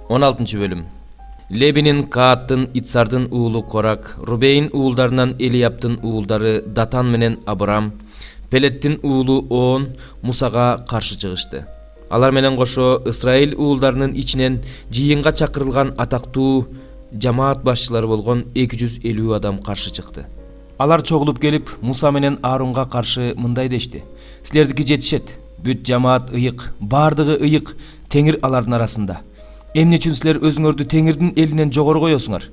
16 bölüm. Лебинин, Кааттын, Ицардын уулу Корак, Рубейн уулдарынан Элияптын уулдары Датан менен Абрам, Пелеттин уулу Оон Мусага каршы чыгышты. Алар менен кошо Исраил уулдарынын ичинен жыйынга чакырылган атактуу жамаат башчылары болгон 250 адам каршы чыкты. Алар чогулуп келип Муса менен Аарунга каршы мындай дешти: "Силердики жетишет. Бүт жамаат ыйык, бардыгы ыйык, Теңир алардын арасында. Эмне үчүн силер өзүңөрдү Теңирдин элинен жогору коесуңар?"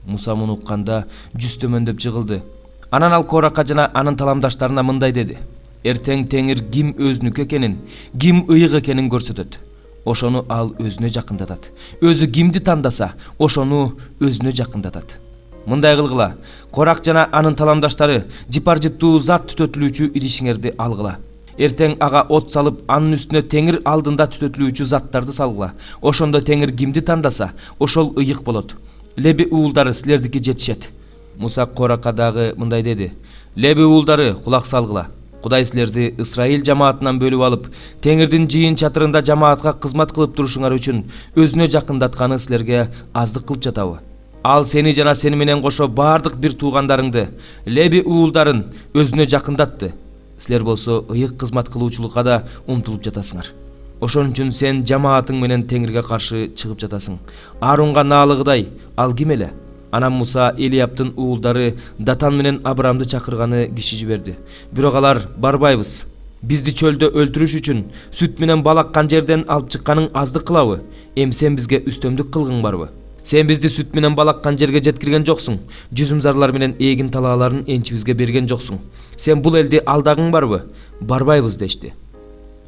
Муса муну укканда жүз төмөндөп жыгылды. Анан ал Коракка жана анын таламдаштарына мындай деди: "Эртең Теңир ким өзүнүкү экенин, ким ыйык экенин көрсөтөт. Ошону ал өзүнө жакындатат. Өзү кимди тандаса, ошону өзүнө жакындатат. Мындай кылгыла: Корак жана анын таламдаштары жыпар-жыттуу зат түтөтүлүүчү идишиңерди алгыла. Эртең ага от салып, анын үстүнө Теңир алдында түтөтүлүүчү заттарды салгыла. Ошондо Теңир кимди тандаса, ошол ыйык болот. Леби уулдары силердики жетишет." Муса Коракка дагы мындай деди: "Леби уулдары, кулак салгыла. Кудай силерди Исраил жамаатынан бөлүп алып, Теңирдин жыйын чатырында жамаатка кызмат кылып турушуңар үчүн өзүнө жакындатканы силерге аздык кылып жатабы? Ал сени жана сени менен кошо бардык бир туугандарыңды, Леби уулдарын өзүнө жакындатты. Силер болсо ыйык кызмат кылуучулукка да умтулуп жатасыңар. Ошон үчүн сен жамаатың менен Теңирге каршы чыгып жатасың. Аарунга наалыгыдай, ал ким эле?" Анан Муса Элияптын уулдары Датан менен Абрамды чакырганы киши жиберди. Бирок алар: "Барбайбыз. Бизди чөлдө өлтүрүш үчүн сүт менен бал аккан жерден алып чыкканың аздык кылабы? Эми сен бизге үстөмдүк кылгың барбы? Сен бизди сүт менен бал аккан жерге жеткирген жоксуң. Жүзүмзарлар менен эгин талааларын энчибизге берген жоксуң. Сен бул элди алдагың барбы? Барбайбыз" дешти.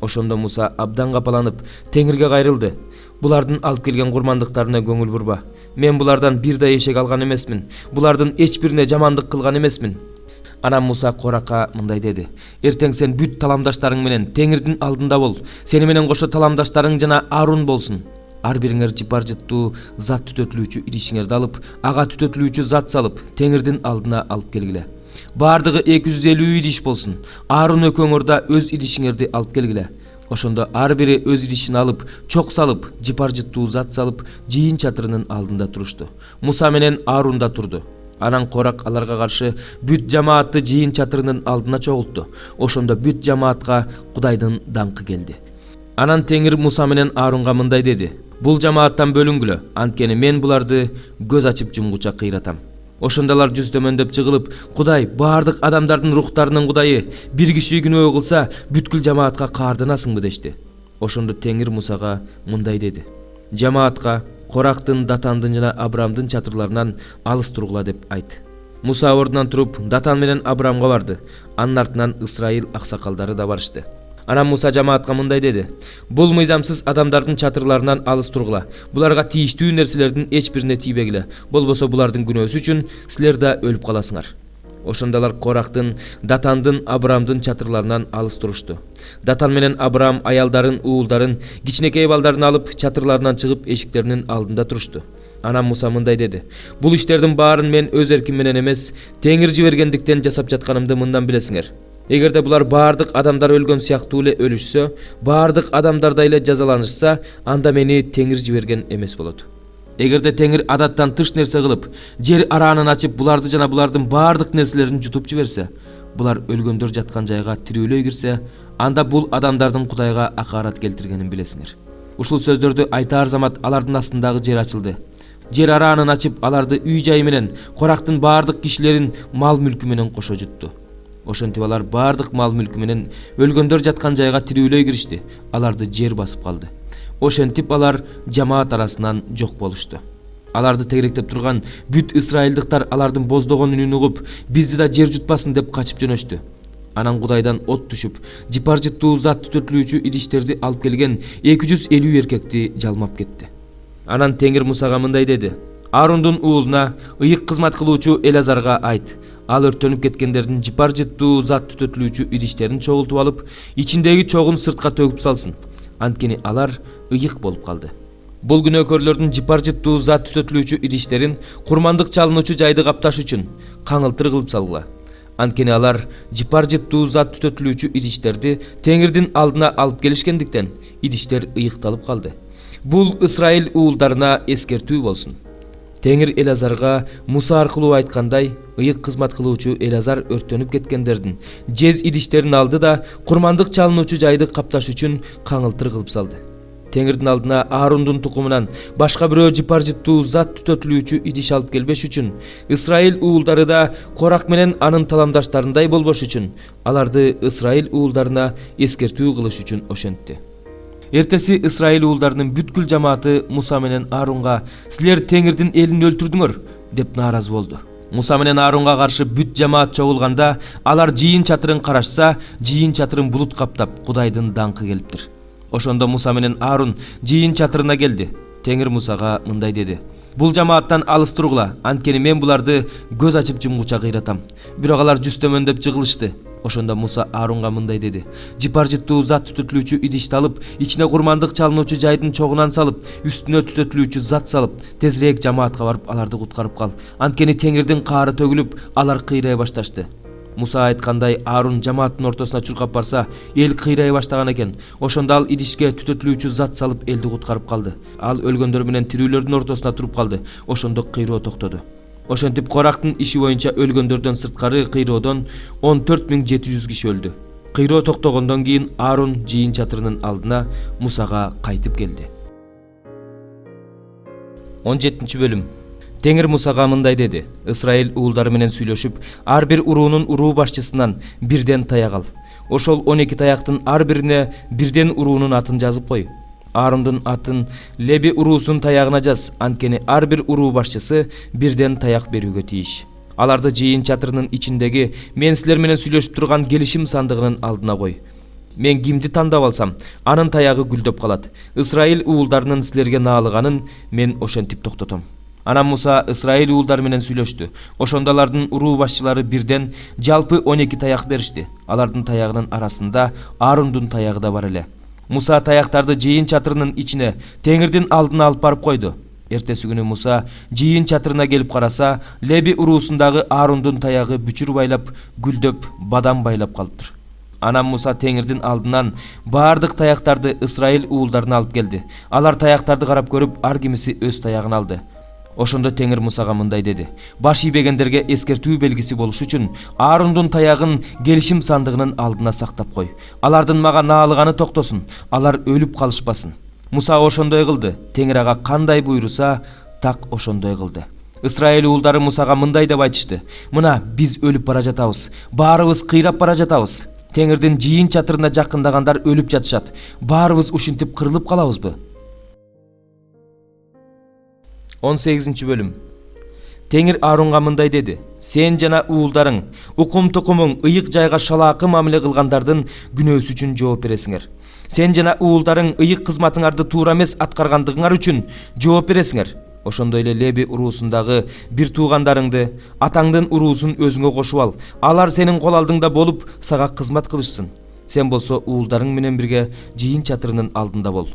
Ошондо Муса абдан капаланып Теңирге кайрылды. "Булардын алып келген курмандыктарына көңүл бурба. Мен булардан бир да эшек алган эмесмин. Булардын эч бирине жамандык кылган эмесмин." Анан Муса Коракка мындай деди: "Эртең сен бүт таламдаштарың менен Теңирдин алдында бол. Сени менен кошо таламдаштарың жана Аарун болсун. Ар бириңер жыпар-жыттуу зат түтөтүлүүчү идишиңерди алып, ага түтөтүлүүчү зат салып, Теңирдин алдына алып келгиле. Бардыгы 250 идиш болсун. Аарун экөөңөр да өз идишиңерди алып келгиле. Ошондо ар бири өз идишин алып, чок салып, жыпар-жыттуу зат салып, жыйын чатырынын алдында турушту. Муса менен Аарун да турду. Анан Корак аларга каршы бүт жамаатты жыйын чатырынын алдына чогултту. Ошондо бүт жамаатка Кудайдын даңкы келди. Анан Теңир Муса менен Аарунга мындай деди: "Бул жамааттан бөлүнгүлө, анткени мен буларды көз ачып жумгуча кыйратам." Ошондо алар жүз төмөндөп жыгылып: "Кудай, бардык адамдардын рухтарынын Кудайы, бир киши күнөө кылса, бүткүл жамаатка каарданасыңбы?" дешти. Ошондо Теңир Мусага мындай деди: "Жамаатка Корактын, Датандын жана Абрамдын чатырларынан алыс тургула деп айт." Муса ордунан туруп Датан менен Абрамга барды. Анын артынан Исраил аксакалдары да барышты. Анан Муса жамаатка мындай деди: "Бул мыйзамсыз адамдардын чатырларынан алыс тургула. Буларга тийиштүү нерселердин эч бирине тийбегиле. Болбосо булардын күнөөсү үчүн силер да өлүп каласыңар." Ошондо алар Корактын, Датандын, Абрамдын чатырларынан алыс турушту. Датан менен Абрам аялдарын, уулдарын, кичинекей балдарын алып, чатырларынан чыгып эшиктеринин алдында турушту. Анан Муса мындай деди: "Бул иштердин баарын мен өз эрким менен эмес, Теңир жибергендиктен жасап жатканымды мындан билесиңер. Эгерде булар бардык адамдар өлгөн сыяктуу эле өлүшсө, бардык адамдардай эле жазаланышса, анда мени Теңир жиберген эмес болот. Эгерде Теңир адаттан тыш нерсе кылып, жер араанын ачып, буларды жана булардын бардык нерселерин жутуп жиберсе, булар өлгөндөр жаткан жайга тирүүлөй кирсе, анда бул адамдардын Кудайга акарат келтиргенин билесиңер." Ушул сөздөрдү айтаар замат алардын астындагы жер ачылды. Жер араанын ачып, аларды үй жайы менен, Корактын бардык кишилерин мал мүлкү менен кошо жутtu. Ошентип алар бардык мал мүлкү менен өлгөндөр жаткан жайга тирүүлөй киришти. Аларды жер басып калды. Ошентип алар жамаат арасынан жок болушту. Аларды тегеректеп турган бүт исраилдыктар алардын боздогон үнүн угуп, бизди да жер жутпасын деп качып жөнөштү. Анан Кудайдан от түшүп, жыпар-жыттуу зат түтөтүлүүчү идиштерди алып келген 250 эркекти жалмап кетти. Анан Теңир Мусага мындай деди: "Аарундун уулуна, ыйык кызмат кылуучу Элазарга айт. Ал өртөнүп кеткендердин жыпар-жыттуу зат түтөтүлүүчү идиштерин чогултуп алып, ичиндеги чогун сыртка төгүп салсын. Анткени алар ыйык болуп калды. Бул күнөөкөрлөрдүн жыпар-жыттуу зат түтөтүлүүчү идиштерин курмандык чалынуучу жайды капташ үчүн каңылтыр кылып салгыла. Анткени алар жыпар-жыттуу зат түтөтүлүүчү идиштерди Теңирдин алдына алып келишкендиктен идиштер ыйыкталып калды. Бул Исраил уулдарына эскертүү болсун. Теңир Элазарга Муса аркылуу айткандай, ыйык кызмат кылуучу Элазар өрттөнүп кеткендердин жез идиштерин алды да курмандык чалынуучу жайды капташ үчүн каңылтыр кылып салды. Теңирдин алдына Аарундун тукумунан башка бирөө жыпар-жыттуу зат түтөтүлүүчү идиш алып келбеш үчүн, Исраил уулдары да Корак менен анын таламдаштарындай болбош үчүн, аларды Исраил уулдарына эскертүү кылыш үчүн ошентти. Эртеси Исраил уулдарынын бүткүл жамааты Муса менен Аарунга «Силер Теңирдин элин өлтүрдүңөр» деп нааразы болду. Муса менен Аарунга каршы бүт жамаат чогулганда, алар жыйын чатырын карашса, жыйын чатырын булут каптап, Кудайдын даңкы келиптир. Ошондо Муса менен Аарун жыйын чатырына келди. Теңир Мусага мындай деди: «Бул жамааттан алыс тургула, анткени мен буларды көз ачып жумгуча кыйратам». Бирок алар жүз төмөндөп жыгылышты. Ошондо Муса Аарунга мындай деди: «Жыпар-жыттуу зат түтөтүлүүчү идишти алып, ичине курмандык чалынуучу жайдын чогунан салып, үстүнө түтөтүлүүчү зат салып, тезирээк жамаатка барып аларды куткарып кал. Анткени Теңирдин каары төгүлүп, алар кыйрай башташты». Муса айткандай, Аарун жамааттын ортосуна чуркап барса, эл кыйрай баштаган экен. Ошондо ал идишке түтөтүлүүчү зат салып, элди куткарып калды. Ал өлгөндөр менен тирүүлөрдүн ортосуна туруп калды. Ошондо кыйроо токтоду. Ошентип Корактын иши боюнча өлгөндөрдөн сырткары кыйроодон 14700 киши өлдү. Кыйроо токтогондон кийин Аарун жыйын чатырынын алдына Мусага кайтып келди. 17 бөлүм. Теңир Мусага мындай деди: «Исраил уулдары менен сүйлөшүп, ар бир уруунун уруу башчысынан бирден таяк ал. Ошол 12 таяктын ар бирине бирден уруунун атын жазып кой. Аарундун атын Леби уруусунун таягына жаз, анткени ар бир уруу башчысы бирден таяк берүүгө тийиш. Аларды жыйын чатырынын ичиндеги мен силер менен сүйлөшүп турган келишим сандыгынын алдына кой. Мен кимди тандап алсам, анын таягы гүлдөп калат. Исраил уулдарынын силерге наалыганын мен ошентип токтотом». Анан Муса Исраил уулдары менен сүйлөштү. Ошондо алардын уруу башчылары бирден жалпы 12 таяк беришти. Алардын таягынын арасында Аарундун таягы да бар эле. Муса таяктарды жыйын чатырынын ичине Теңирдин алдына алып барып койду. Эртеси күнү Муса жыйын чатырына келип караса, Леби уруусундагы Аарундун таягы бүчүр байлап, гүлдөп, бадам байлап калыптыр. Анан Муса Теңирдин алдынан баардык таяктарды Исраил уулдарына алып келди. Алар таяктарды карап көрүп, ар кимиси өз таягын алды. Ошондо Теңир Мусага мындай деди: «Баш ийбегендерге эскертүү белгиси болуш үчүн Аарундун таягын келишим сандыгынын алдына сактап кой. Алардын мага наалыганы токтосун, алар өлүп калышпасын». Муса ошондой кылды. Теңир ага кандай буйруса, так ошондой кылды. Исраил уулдары Мусага мындай деп айтышты: «Мына биз өлүп бара жатабыз, баарыбыз кыйрап бара жатабыз. Теңирдин жыйын чатырына жакындагандар өлүп жатышат. Баарыбыз ушинтип кырылып калабызбы?» 18 бөлүм. Теңир Аарунга мындай деди: «Сен жана уулдарың, укум тукумуң ыйык жайга шалаакы мамиле кылгандардын күнөөсү үчүн жооп бересиңер. Сен жана уулдарың ыйык кызматыңарды туура эмес аткаргандыгыңар үчүн жооп бересиңер. Ошондой эле Леби уруусундагы бир туугандарыңды, атаңдын уруусун өзүңө кошуп ал. Алар сенин кол алдыңда болуп, сага кызмат кылышсын. Сен болсо уулдарың менен бирге жыйын чатырынын алдында бол.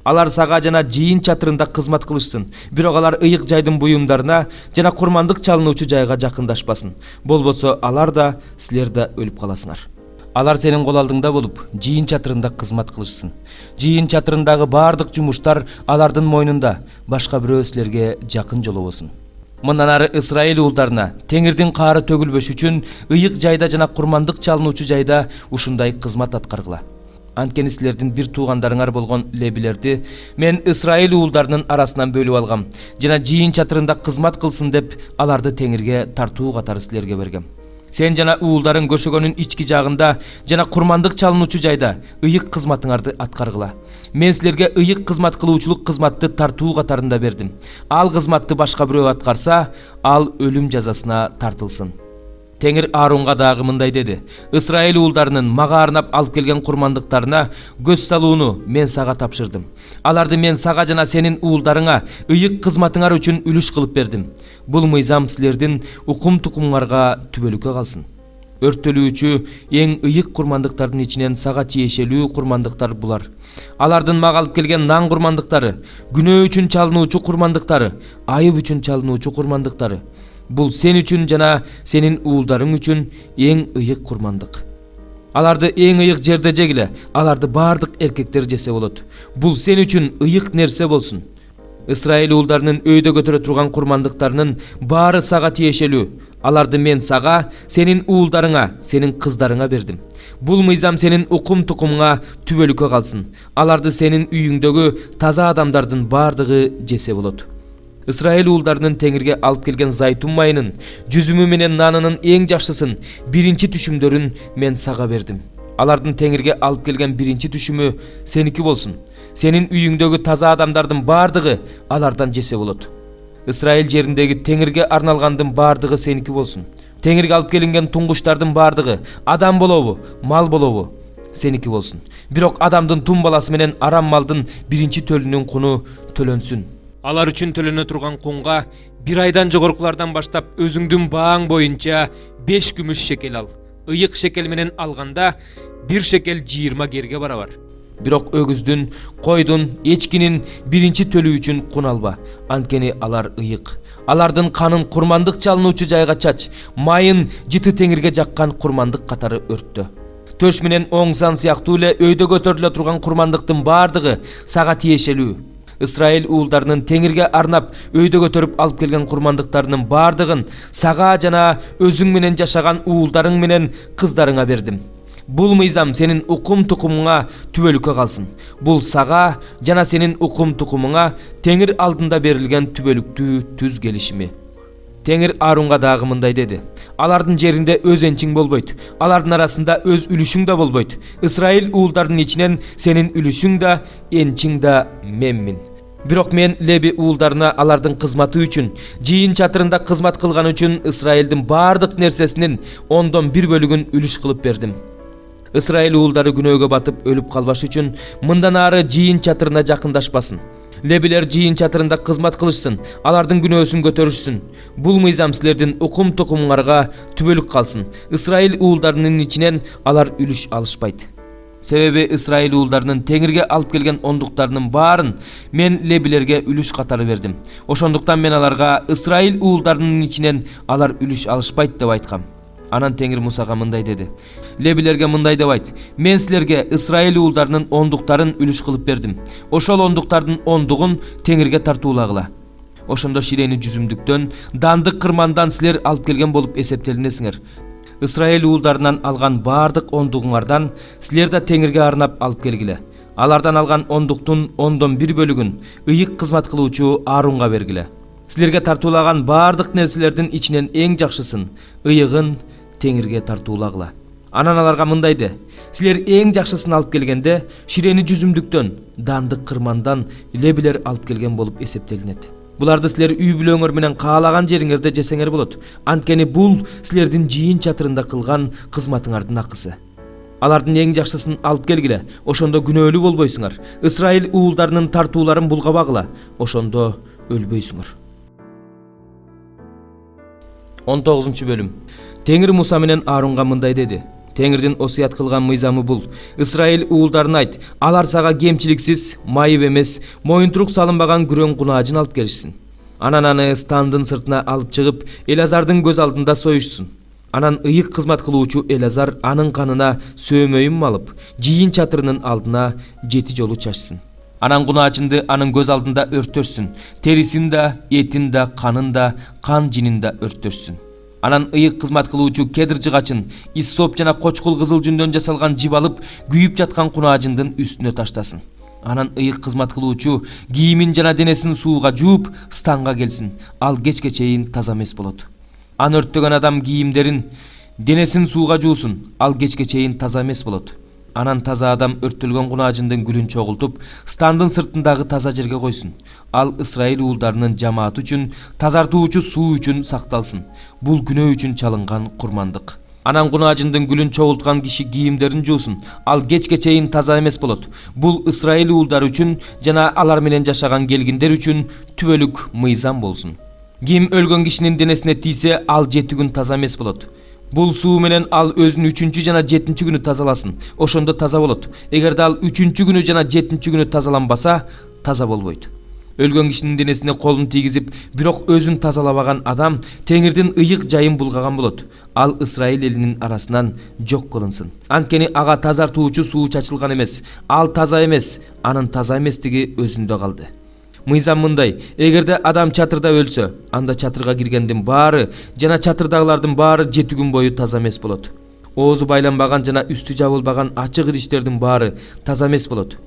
Алар сага жана жыйын чатырында кызмат кылышсын. Бирок алар ыйык жайдын буюмдарына жана курмандык чалынуучу жайга жакындашпасын. Болбосо алар да, силер да өлүп каласыңар. Алар сенин кол алдыңда болуп, жыйын чатырында кызмат кылышсын. Жыйын чатырындагы баардык жумуштар алардын мойнунда, башка бирөө силерге жакын жолобосун. Мындан ары Исраил уулдарына Теңирдин каары төгүлбөш үчүн ыйык жайда жана курмандык чалынуучу жайда ушундай кызмат аткаргыла. Анткени силердин бир туугандарыңар болгон Лебилерди мен Исраил уулдарынын арасынан бөлүп алгам жана жыйын чатырында кызмат кылсын деп аларды Теңирге тартуу катары силерге бергем. Сен жана уулдарың көшөгөнүн ички жагында жана курмандык чалынуучу жайда ыйык кызматыңарды аткаргыла. Мен силерге ыйык кызмат кылуучулук кызматты тартуу катарында бердим. Ал кызматты башка бирөө аткарса, ал өлүм жазасына тартылсын. Теңир Аарунга дагы мындай деди: «Исраил уулдарынын мага арнап алып келген курмандыктарына көз салууну мен сага тапшырдым. Аларды мен сага жана сенин уулдарыңа ыйык кызматыңар үчүн үлүш кылып бердим. Бул мыйзам силердин укум тукумуңарга түбөлүккө калсын. Өрттөлүүчү эң ыйык курмандыктардын ичинен сага тиешелүү курмандыктар булар. Алардын мага алып келген нан курмандыктары, күнөө үчүн чалынуучу курмандыктары, айып үчүн чалынуучу курмандыктары. Бул сен үчүн жана сенин уулдарың үчүн эң ыйык курмандык. Alарды эң ыйык жерде жегиле. Аларды бардык эркектер жесе болот. Бул сен үчүн ыйык нерсе болсун. Исраил уулдарынын өйдө көтөрө турган курмандыктарынын баары сага тиешелүү. Аларды мен сага, сенин уулдарыңа, сенин кыздарыңа бердим. Бул мыйзам сенин укум тукумуңа түбөлүккө калсын. Аларды сенин үйүңдөгү таза адамдардын бардыгы жесе болот. Исраил уулдарынын Теңирге алып келген зайтун майынын, жүзүмү менен нанынын эң жакшысын, биринчи түшүмдөрүн мен сага бердим. Алардын Теңирге алып келген биринчи түшүмү сеники болсун. Сенин үйүңдөгү таза адамдардын бардыгы алардан жесе болот. Исраил жериндеги Теңирге арналгандын бардыгы сеники болсун. Теңирге алып келинген туңгуштардын бардыгы, адам болобу, мал болобу, сеники болсун. Бирок адамдын тун баласы менен арам малдын биринчи төлүнүн куну төлөнсүн. Алар үчүн төлөнө турган кунга 1 айдан жогоркулардан баштап өзүңдүн бааң боюнча 5 күмүш шекел ал. Ыйык шекел менен алганда 1 шекел 20 герге барабар. Бирок өгүздүн, койдун, эчкинин биринчи төлүү үчүн кун алба. Анткени алар ыйык. Алардын канын курмандык чалынуучу жайга чач, майын жыты Теңирге жаккан курмандык катары өрттө. Төш менен оң сан сыяктуу эле өйдө көтөрүлө турган курмандыктын бардыгы сага тиешелүү. Исраил уулдарынын Теңирге арнап өйдө көтөрүп алып келген курмандыктарынын бардыгын сага жана өзүң менен жашаган уулдарың менен кыздарыңа бердим. Бул мыйзам сенин укум тукумуңа түбөлүккө калсын. Бул сага жана сенин укум тукумуңа Теңир алдында берилген түбөлүктүү түз келишими. Теңир Аарунга дагы мындай деди: алардын жеринде өз энчиң болбойт. Алардын арасында өз үлүшүң да болбойт. Исраил уулдарынын ичинен сенин үлүшүң да, энчиң да менмин. Бирок мен Леби уулдарына алардын кызматы үчүн, жыйын чатырында кызмат кылган үчүн Исраилдин бардык нерсесинин 1/10 бөлүгүн үлүш кылып бердим. Исраил уулдары күнөөгө батып өлүп калбаш үчүн мындан ары жыйын чатырына жакындашпасын. Лебилер жыйын чатырында кызмат кылышсын, алардын күнөөсүн көтөрүшсүн. Бул мыйзам силердин укум тукумуңарга түбөлүк калсын. Исраил уулдарынын ичинен алар үлүш алышпайт. Себеби Исраил уулдарынын Теңирге алып келген ондуктарынын баарын мен лебилерге үлүш катары бердим. Ошондуктан мен аларга Исраил уулдарынын ичинен алар үлүш алышпайт деп айткам. Анан Теңир Мусага мындай деди: лебилерге мындай деп айт: мен силерге Исраил уулдарынын ондуктарын үлүш кылып бердим. Ошол ондуктардын ондугун Теңирге тартуулагыла. Ошондо ширени жүзүмдүктөн, дандык кырмандан силер алып келген болуп эсептелинесиңер. Исраил уулдарынан алган бардык ондугуңардан силер да Теңирге арнап алып келгиле. Алардан алган ондуктун 1/10 бөлүгүн ыйык кызмат кылуучу Аарунга бергиле. Силерге тартуулаган бардык нерселердин ичинен эң жакшысын, ыйыгын Теңирге тартуулагыла. Анан аларга мындай де: силер эң жакшысын алып келгенде, ширени жүзүмдүктөн, дандык кырмандан лебилер алып келген болуп эсептелинет. Буларды силер үй бүлөңөр менен каалаган жериңерде жесеңер болот. Анткени бул силердин жыйын чатырында кылган кызматыңардын акысы. Алардын эң жакшысын алып келгиле, ошондо күнөөлүү болбойсуңар. Исраил уулдарынын тартууларын булгабагыла, ошондо өлбөйсүңөр. 19 бөлүм. Теңир Муса менен Аарунга мындай деди: Теңирдин осуят кылган мыйзамы бул. Исраил уулдарына айт: алар сага кемчиликсиз, майып эмес, моюнтурук салынбаган күрөң кунаажын алып келишсин. Анан аны стандын сыртына алып чыгып, Элазардын көз алдында союшсун. Анан ыйык кызмат кылуучу Элазар анын канына сөөмөйүн малып, жыйын чатырынын алдына 7 жолу чачсын. Анан кунаачынды анын көз алдында өрттөрсүн. Терисин да, этин да, канын да, кан жинин да өрттөрсүн. Анан ыйык кызмат кылуучу кедр жыгачын, иссоп жана кочкул кызыл жүндөн жасалган жип алып, күйүп жаткан кунаажындын үстүнө таштасын. Анан ыйык кызмат кылуучу кийимин жана денесин сууга жууп, станга келсин. Ал кечке чейин таза эмес болот. Аны өрттөгөн адам кийимдерин, денесин сууга жуусун. Ал кечке чейин таза эмес болот. Анан таза адам өрттөлгөн кунаажындын гүлүн чогултуп, стандын сыртындагы таза жерге койсун. Ал Исраил уулдарынын жамааты үчүн, тазартуучу суу үчүн сакталсын. Бул күнөө үчүн чалынган курмандык. Анан кунаажындын гүлүн чогулткан киши кийимдерин жуусун. Ал кечке чейин таза эмес болот. Бул Исраил уулдары үчүн жана алар менен жашаган келгиндер үчүн түбөлүк мыйзам болсун. Ким өлгөн кишинин денесине тийсе, ал 7 күн таза эмес болот. Бул суу менен ал өзүн 3-чү жана 7-чү күнү тазаласын. Ошондо таза болот. Эгерде ал 3-чү күнү жана 7-чү күнү тазаланбаса, таза болбойт. Өлгөн кишинин денесине колун тийгизип, бирок өзүн тазалабаган адам Теңирдин ыйык жайын булгаган болот. Ал Исраил элинин арасынан жок кылынсын. Анткени ага тазартуучу суу чачылган эмес. Ал таза эмес, анын таза эместиги өзүндө калды. Мыйзам мындай: эгерде адам чатырда өлсө, анда чатырга киргендин баары жана чатырдагылардын баары 7 күн бою таза эмес болот. Оозу байланбаган жана үстү жабылбаган ачык идиштердин баары таза эмес болот.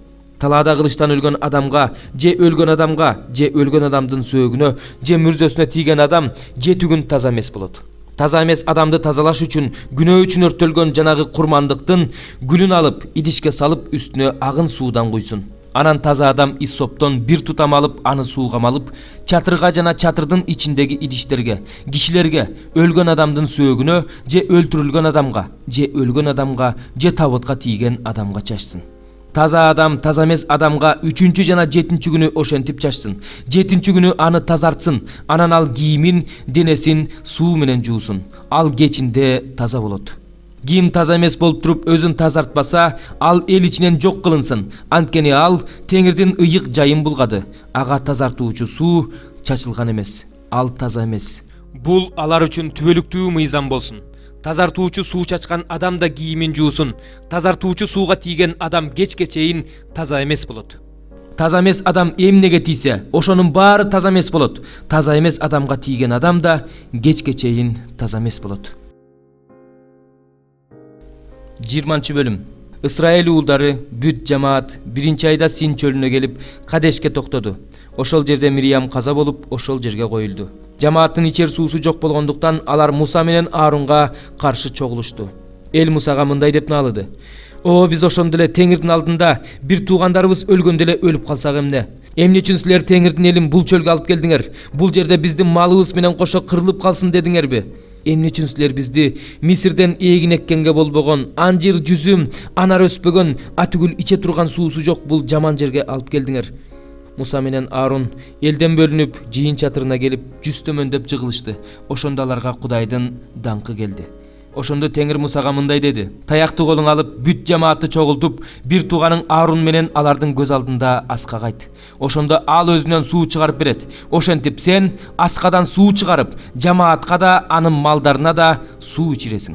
Талаада кылычтан өлгөн адамга, же өлгөн адамга, же өлгөн адамдын сөөгүнө, же мүрзөсүнө тийген адам 7 күн таза эмес болот. Таза эмес адамды тазалаш үчүн күнөө үчүн өрттөлгөн жанагы курмандыктын гүлүн алып, идишке салып, үстүнө агын суудан куйсун. Анан таза адам иссоптон бир тутам алып, аны сууга малып, чатырга жана чатырдын ичиндеги идиштерге, кишилерге, өлгөн адамдын сөөгүнө, же өлтүрүлгөн адамга, же табытка тийген адамга чачсын. Таза адам таза эмес адамга 3-чү жана 7-чү күнү ошентип чачсын. 7-чү күнү аны тазартсын. Анан ал кийимин, денесин суу менен жуусун. Ал кечинде таза болот. Кийим таза эмес болуп туруп өзүн тазартпаса, ал эл ичинен жок кылынсын. Анткени ал Теңирдин ыйык жайын булгады. Ага тазартуучу суу чачылган эмес. Ал таза эмес. Бул алар үчүн түбөлүктүү мыйзам болсун. Тазартуучу суу чачкан адам да кийимин жуусун. Тазартуучу сууга тийген адам кечке чейин таза эмес болот. Таза эмес адам эмнеге тийсе, ошонун баары таза эмес болот. Таза эмес адамга тийген адам да кечке чейин таза эмес болот. 20-бөлүм. Исраил уулдары бүт жамаат 1-айда Син чөлүнө келип Кадешке токтоду. Ошол жерде Мириям каза болуп, ошол жерге коюлду. Жамааттын ичер суусу жок болгондуктан алар Муса менен Аарунга каршы чогулушту. Эл Мусага мындай деп наалыды: "О, биз ошондо эле Теңирдин алдында бир туугандарыбыз өлгөндө эле өлүп калсак эмне? Эмне үчүн силер Теңирдин элин бул чөлгө алып келдиңер? Бул жерде биздин малыбыз менен кошо кырылып калсын дедиңерби? Эмне үчүн силер бизди Мисирден эгин эккенге болбогон, анжир, жүзүм, анар өспөгөн, атүгүл иче турган суусу жок бул жаман жерге алып келдиңер?" Муса менен Аарун элден бөлүнүп, жыйын чатырына келип, жүз төмөндөп жыгылышты. Ошондо аларга Кудайдын даңкы келди. Ошондо Теңир Мусага мындай деди: "Таякты колуң алып, бүт жамаатты чогултуп, бир тууганың Аарун менен алардын көз алдында аскага айт. Ошондо ал өзүнөн суу чыгарып берет. Ошентип сен аскадан суу чыгарып, жамаатка да, анын малдарына да суу ичиресиң."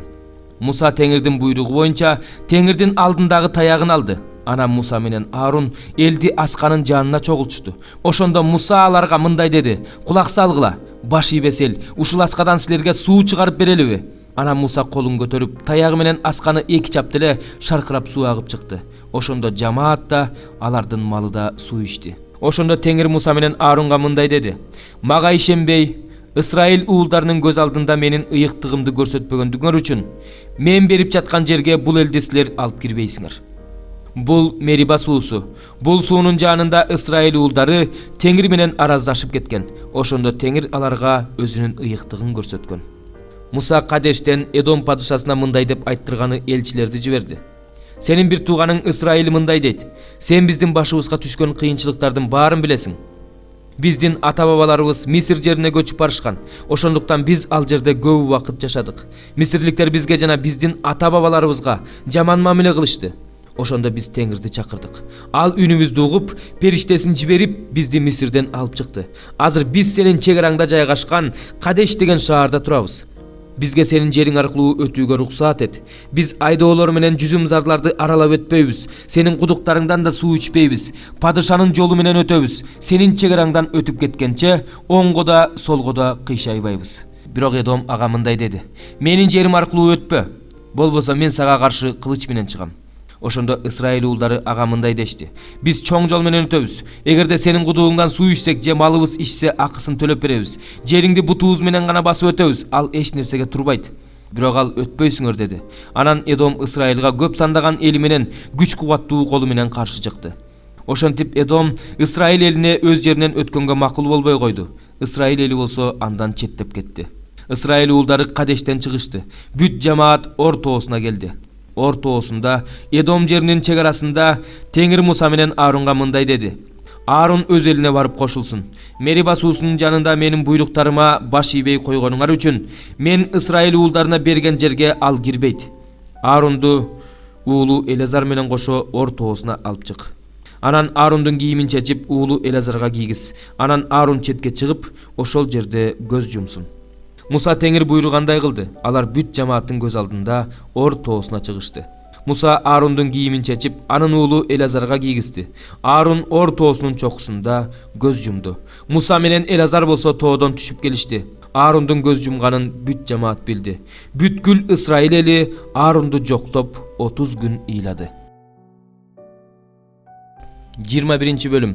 Муса Теңирдин буйругу боюнча Теңирдин алдындагы таягын алды. Анан Муса менен Аарун элди асканын жанына чогултушту. Ошондо Муса аларга мындай деди: "Кулак салгыла, баш ийбесел, ушул аскадан силерге суу чыгарып берелиби?" Анан Муса колун көтөрүп, таягы менен асканы 2 чапты эле, шаркырап суу агып чыкты. Ошондо жамаат да, алардын малы да суу ичти. Ошондо Теңир Муса менен Аарунга мындай деди: "Мага ишенбей, Исраил уулдарынын көз алдында менин ыйыктыгымды көрсөтпөгөндүгүңөр үчүн мен берип жаткан жерге бул элди силер алып кирбейсиңер. Бул Мериба суусу. Бул суунун жанында Исраил уулдары Теңир менен араздашып кеткен. Ошондо Теңир аларга өзүнүн ыйыктыгын көрсөткөн." Муса Кадештен Эдом падышасына мындай деп айттырганы элчилерди жиберди: "Сенин бир тууганың Исраил мындай дейт: Сен биздин башыбызга түшкөн кыйынчылыктардын баарын билесиң. Биздин ата-бабаларыбыз Мисир жерине көчүп барышкан. Ошондуктан биз ал жерде көп убакыт жашадык. Мисирликтер бизге жана биздин ата-бабаларыбызга жаман мамиле кылышты. Ошондо биз Теңирди чакырдык. Ал үнүбүздү угуп, периштесин жиберип, бизди Мисирден алып чыкты. Азыр биз сенин чек араңда жайгашкан Кадеш деген шаарда турабыз. Бизге сенин жериң аркылуу өтүүгө руксат эт. Биз айдоолор менен жүзүм зарларды аралап өтпөйбүз. Сенин кудуктарыңдан да суу ичпейбиз. Падышанын жолу менен өтөбүз. Сенин чек араңдан өтүп кеткенче оңго да, солго да кыйшайбайбыз." Бирок Эдом ага мындай деди: "Менин жерим аркылуу өтпө. Болбосо мен сага каршы кылыч менен чыгам." Ошондо Исраил уулдары ага мындай дешти: "Биз чоң жол менен өтөбүз. Эгерде сенин кудугуңдан суу ичсек же малыбыз ичсе акысын төлөп беребиз. Жериңди бутубуз менен гана басып өтөбүз. Ал эч нерсеге турбайт." Бирок ал өтпөйсүңөр деди. Анан Эдом Исраилга көп сандаган эли менен күч кубаттуу колу менен каршы чыкты. Ошентип Эдом Исраил элине өз жеринен өткөнгө макул болбой койду. Исраил эли болсо андан четтеп кетти. Исраил уулдары Кадештен чыгышты. Бүт жамаат Ор тоосуна келди. Ор тоосунда Эдом жеринин чек арасында Теңир Муса менен Аарунга мындай деди: "Аарун өз элине барып кошулсун. Мериба суусунун жанында менин буйруктарыма баш ийбей койгонуңар үчүн мен Исраил уулдарына берген жерге ал кирбейт. Аарунду уулу Элазар менен кошо Ор тоосуна алып чык." Анан Аарундун кийимин чечип уулу Элазарга кийгиз. Анан Аарун четке чыгып, ошол жерде көз жумсун. Муса Теңир буйругандай кылды. Алар бүт жамааттын көз алдында Ор тоосуна чыгышты. Муса Аарундун кийимин чечип, анын уулу Элазарга кийгизди. Аарун Ор тоосунун чокусунда көз жумду. Муса менен Элазар болсо тоодон түшүп келишти. Аарундун көз жумганын бүт жамаат билди. Бүткүл Исраил эли Аарунду жоктоп 30 күн ыйлады. 21 бөлүм.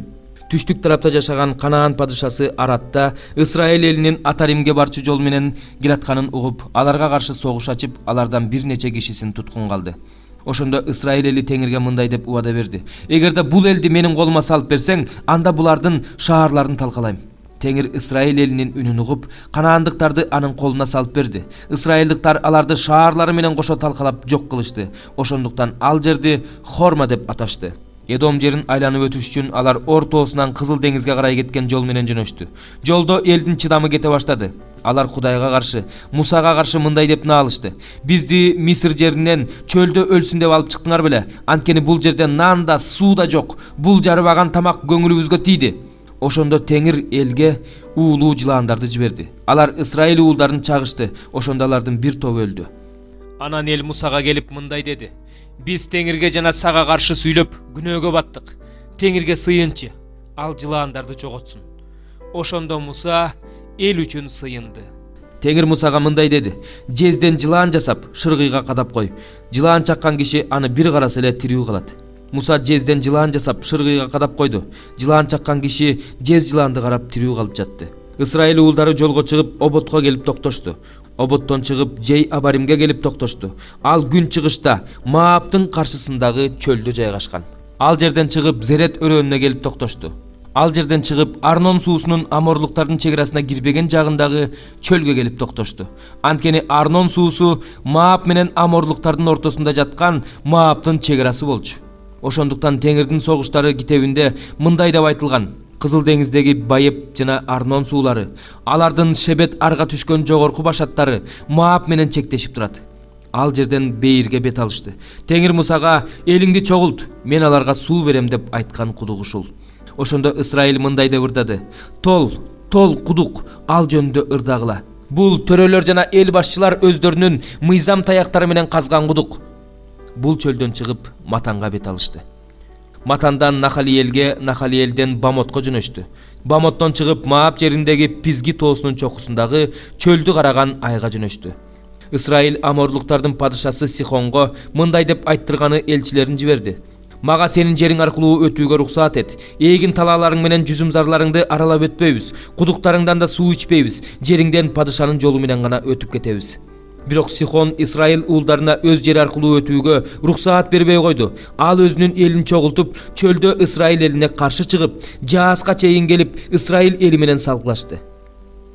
Түштүк тарапта жашаган Канаан падышасы Аратта Исраил элинин Атаримге барчу жол менен келатканын угуп, аларга каршы согуш ачып, алардан бир нече кишисин туткун калды. Ошондо Исраил эли Теңирге мындай деп убада берди: "Эгерде бул элди менин колума салып берсең, анда булардын шаарларын талкалайм." Теңир Исраил элинин үнүн угуп, Канаандыктарды анын колуна салып берди. Исраилдыктар аларды шаарлары менен кошо талкалап жок кылышты. Ошондуктан ал жерди Хорма деп аташты. Эдом жерин айланып өтүш үчүн алар Ор тоосунан Кызыл деңизге карай кеткен жол менен жөнөштү. Жолдо элдин чыдамы кете баштады. Алар Кудайга каршы, Мусага каршы мындай деп наалышты: "Бизди Мисир жеринен чөлдө өлсүн деп алып чыктыңар беле? Анткени бул жерде нан да, суу да жок. Бул жарыбаган тамак көңүлүбүзгө тийди." Ошондо Теңир элге уулуу жылаандарды жиберди. Алар Исраил уулдарын чагышты. Ошондо алардын бир тобу өлдү. Анан эл Мусага келип мындай деди: "Биз Теңирге жана сага каршы сүйлөп күнөөгө баттык. Теңирге сыйынчы, ал жылаандарды жоготсун." Ошондо Муса эл үчүн сыйынды. Теңир Мусага мындай деди: "Жезден жылаан жасап, шыргыйга кадап кой. Жылаан чаккан киши аны бир караса эле тирүү калат." Муса жезден жылаан жасап, шыргыйга кадап койду. Жылаан чаккан киши жез жылаанды карап тирүү калып жатты. Исраил уулдары жолго чыгып, Оботко келип токтошту. Оботтон чыгып, Жей Абаримге келип токтошту. Ал күн чыгышта Мааптын каршысындагы чөлдө жайгашкан. Ал жерден чыгып, Зерет өрөөнүнө келип токтошту. Ал жерден чыгып, Арнон суусунун Аморлуктардын чегерасына кирбеген жагындагы чөлгө келип токтошту. Анткени Арнон суусу Маап менен Аморлуктардын ортосунда жаткан Мааптын чегерасы болчу. Ошондуктан Теңирдин согуштары китебинде мындай деп айтылган: Кызыл деңиздеги Байып жана Арнон суулары, алардын Шебет арга түшкөн жогорку башаттары Маап менен чектешип турат. Ал жерден Бейирге бет алышты. Теңир Мусага: "Элиңди чогулт, мен аларга суу берем" деп айткан кудук ушул. Ошондо Исраил мындай деп ырдады: "Тол, тол кудук, ал жөнүндө ырдагыла. Бул төрөлөр жана эл башчылар өздөрүнүн мыйзам таяктары менен казган кудук." Бул чөлдөн чыгып Матанга бет алышты. Матандан Нахалиэлге, Нахалиэлден Бамотко жөнөштү. Бамоттон чыгып Маап жериндеги Пизги тоосунун чокусундагы чөлдү караган айга жөнөштү. Исраил Аморлуктардын падышасы Сихонго мындай деп айттырганы элчилерин жиберди: "Мага сенин жериң аркылуу өтүүгө уруксаат эт. Эгин талааларың менен жүзүм-зарларыңды аралап өтпөйбүз. Кудуктарыңдан да суу ичпейбиз. Жериңден падышанын жолу менен гана өтүп кетебиз." Бирок Сихон Исраил уулдарына өз жери аркылуу өтүүгө уруксаат бербей койду. Ал өзүнүн элин чогултуп, чөлдө Исраил элине каршы чыгып, Жааска чейин келип, Исраил эли менен салгылашты.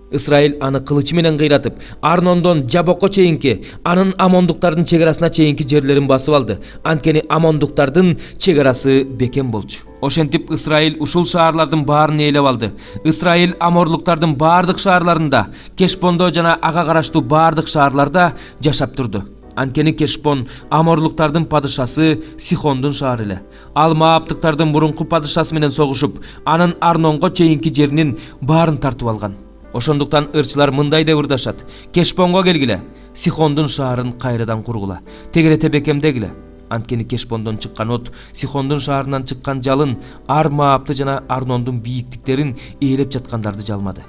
Исраил аны кылычы менен кыйратып, Арнондон Жабокко чейинки, анын Амондуктардын чегерасына чейинки жерлерин басып алды. Анткени Амондуктардын чегерасы бекем болчу. Ошентип Исраил ушул шаарлардын баарын ээлеп алды. Исраил Аморлуктардын баардык шаарларында, Кешпондо жана ага караштуу баардык шаарларда жашап турду. Анткени Кешпон Аморлуктардын падышасы Сихондун шаары эле. Ал Мааптыктардын мурунку падышасы менен согушуп, анын Арнонго чейинки жеринин баарын тартып алган. Ошондуктан ырчылар мындай деп ырдашат: "Кешпонго келгиле, Сихондун шаарын кайрадан кургула, тегерете бекемдегиле." Анткени Кешпондон чыккан от, Сихондун шаарынан чыккан жалын Ар Маапты жана Арнондун бийиктиктерин ээлеп жаткандарды жалмады.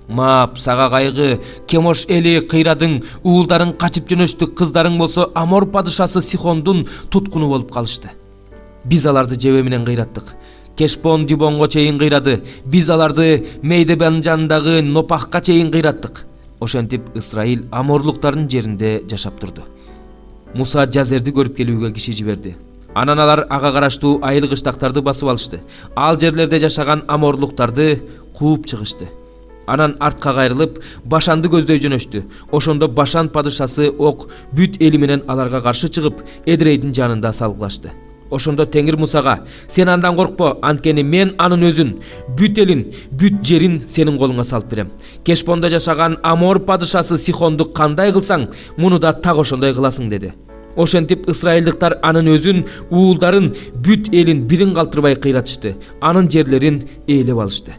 Маап, сага кайгы, Кемош эли кыйрадың, уулдарың качып жөнөштү, кыздарың болсо Амор падышасы Сихондун туткуну болуп калышты. Биз аларды жебе менен кыйраттык. Кешпон Дибонго чейин кыйрады. Биз аларды Мейдебен жанындагы Нопахка чейин кыйраттык. Ошентип Исраил Аморлуктардын жеринде жашап турду. Муса Жазерди көрүп келүүгө киши жиберди. Анан алар ага караштуу айыл кыштактарды басып алышты. Ал жерлерде жашаган Аморлуктарды кууп чыгышты. Анан артка кайрылып, Башанды көздөй жөнөштү. Ошондо Башан падышасы Ок бүт эли менен аларга каршы чыгып, Эдрейдин жанында салгылашты. Ошондо Теңир Мусага: "Сен андан коркпо, анткени мен анын өзүн, бүт элин, бүт жерин сенин колуңа салып берем. Кешпондо жашаган Амор падышасы Сихонду кандай кылсаң, муну да так ошондой кыласың" деди. Ошентип ысрайылдыктар анын өзүн, уулдарын, бүт элин бирин калтырбай кыйратышты. Анын жерлерин ээлеп алышты.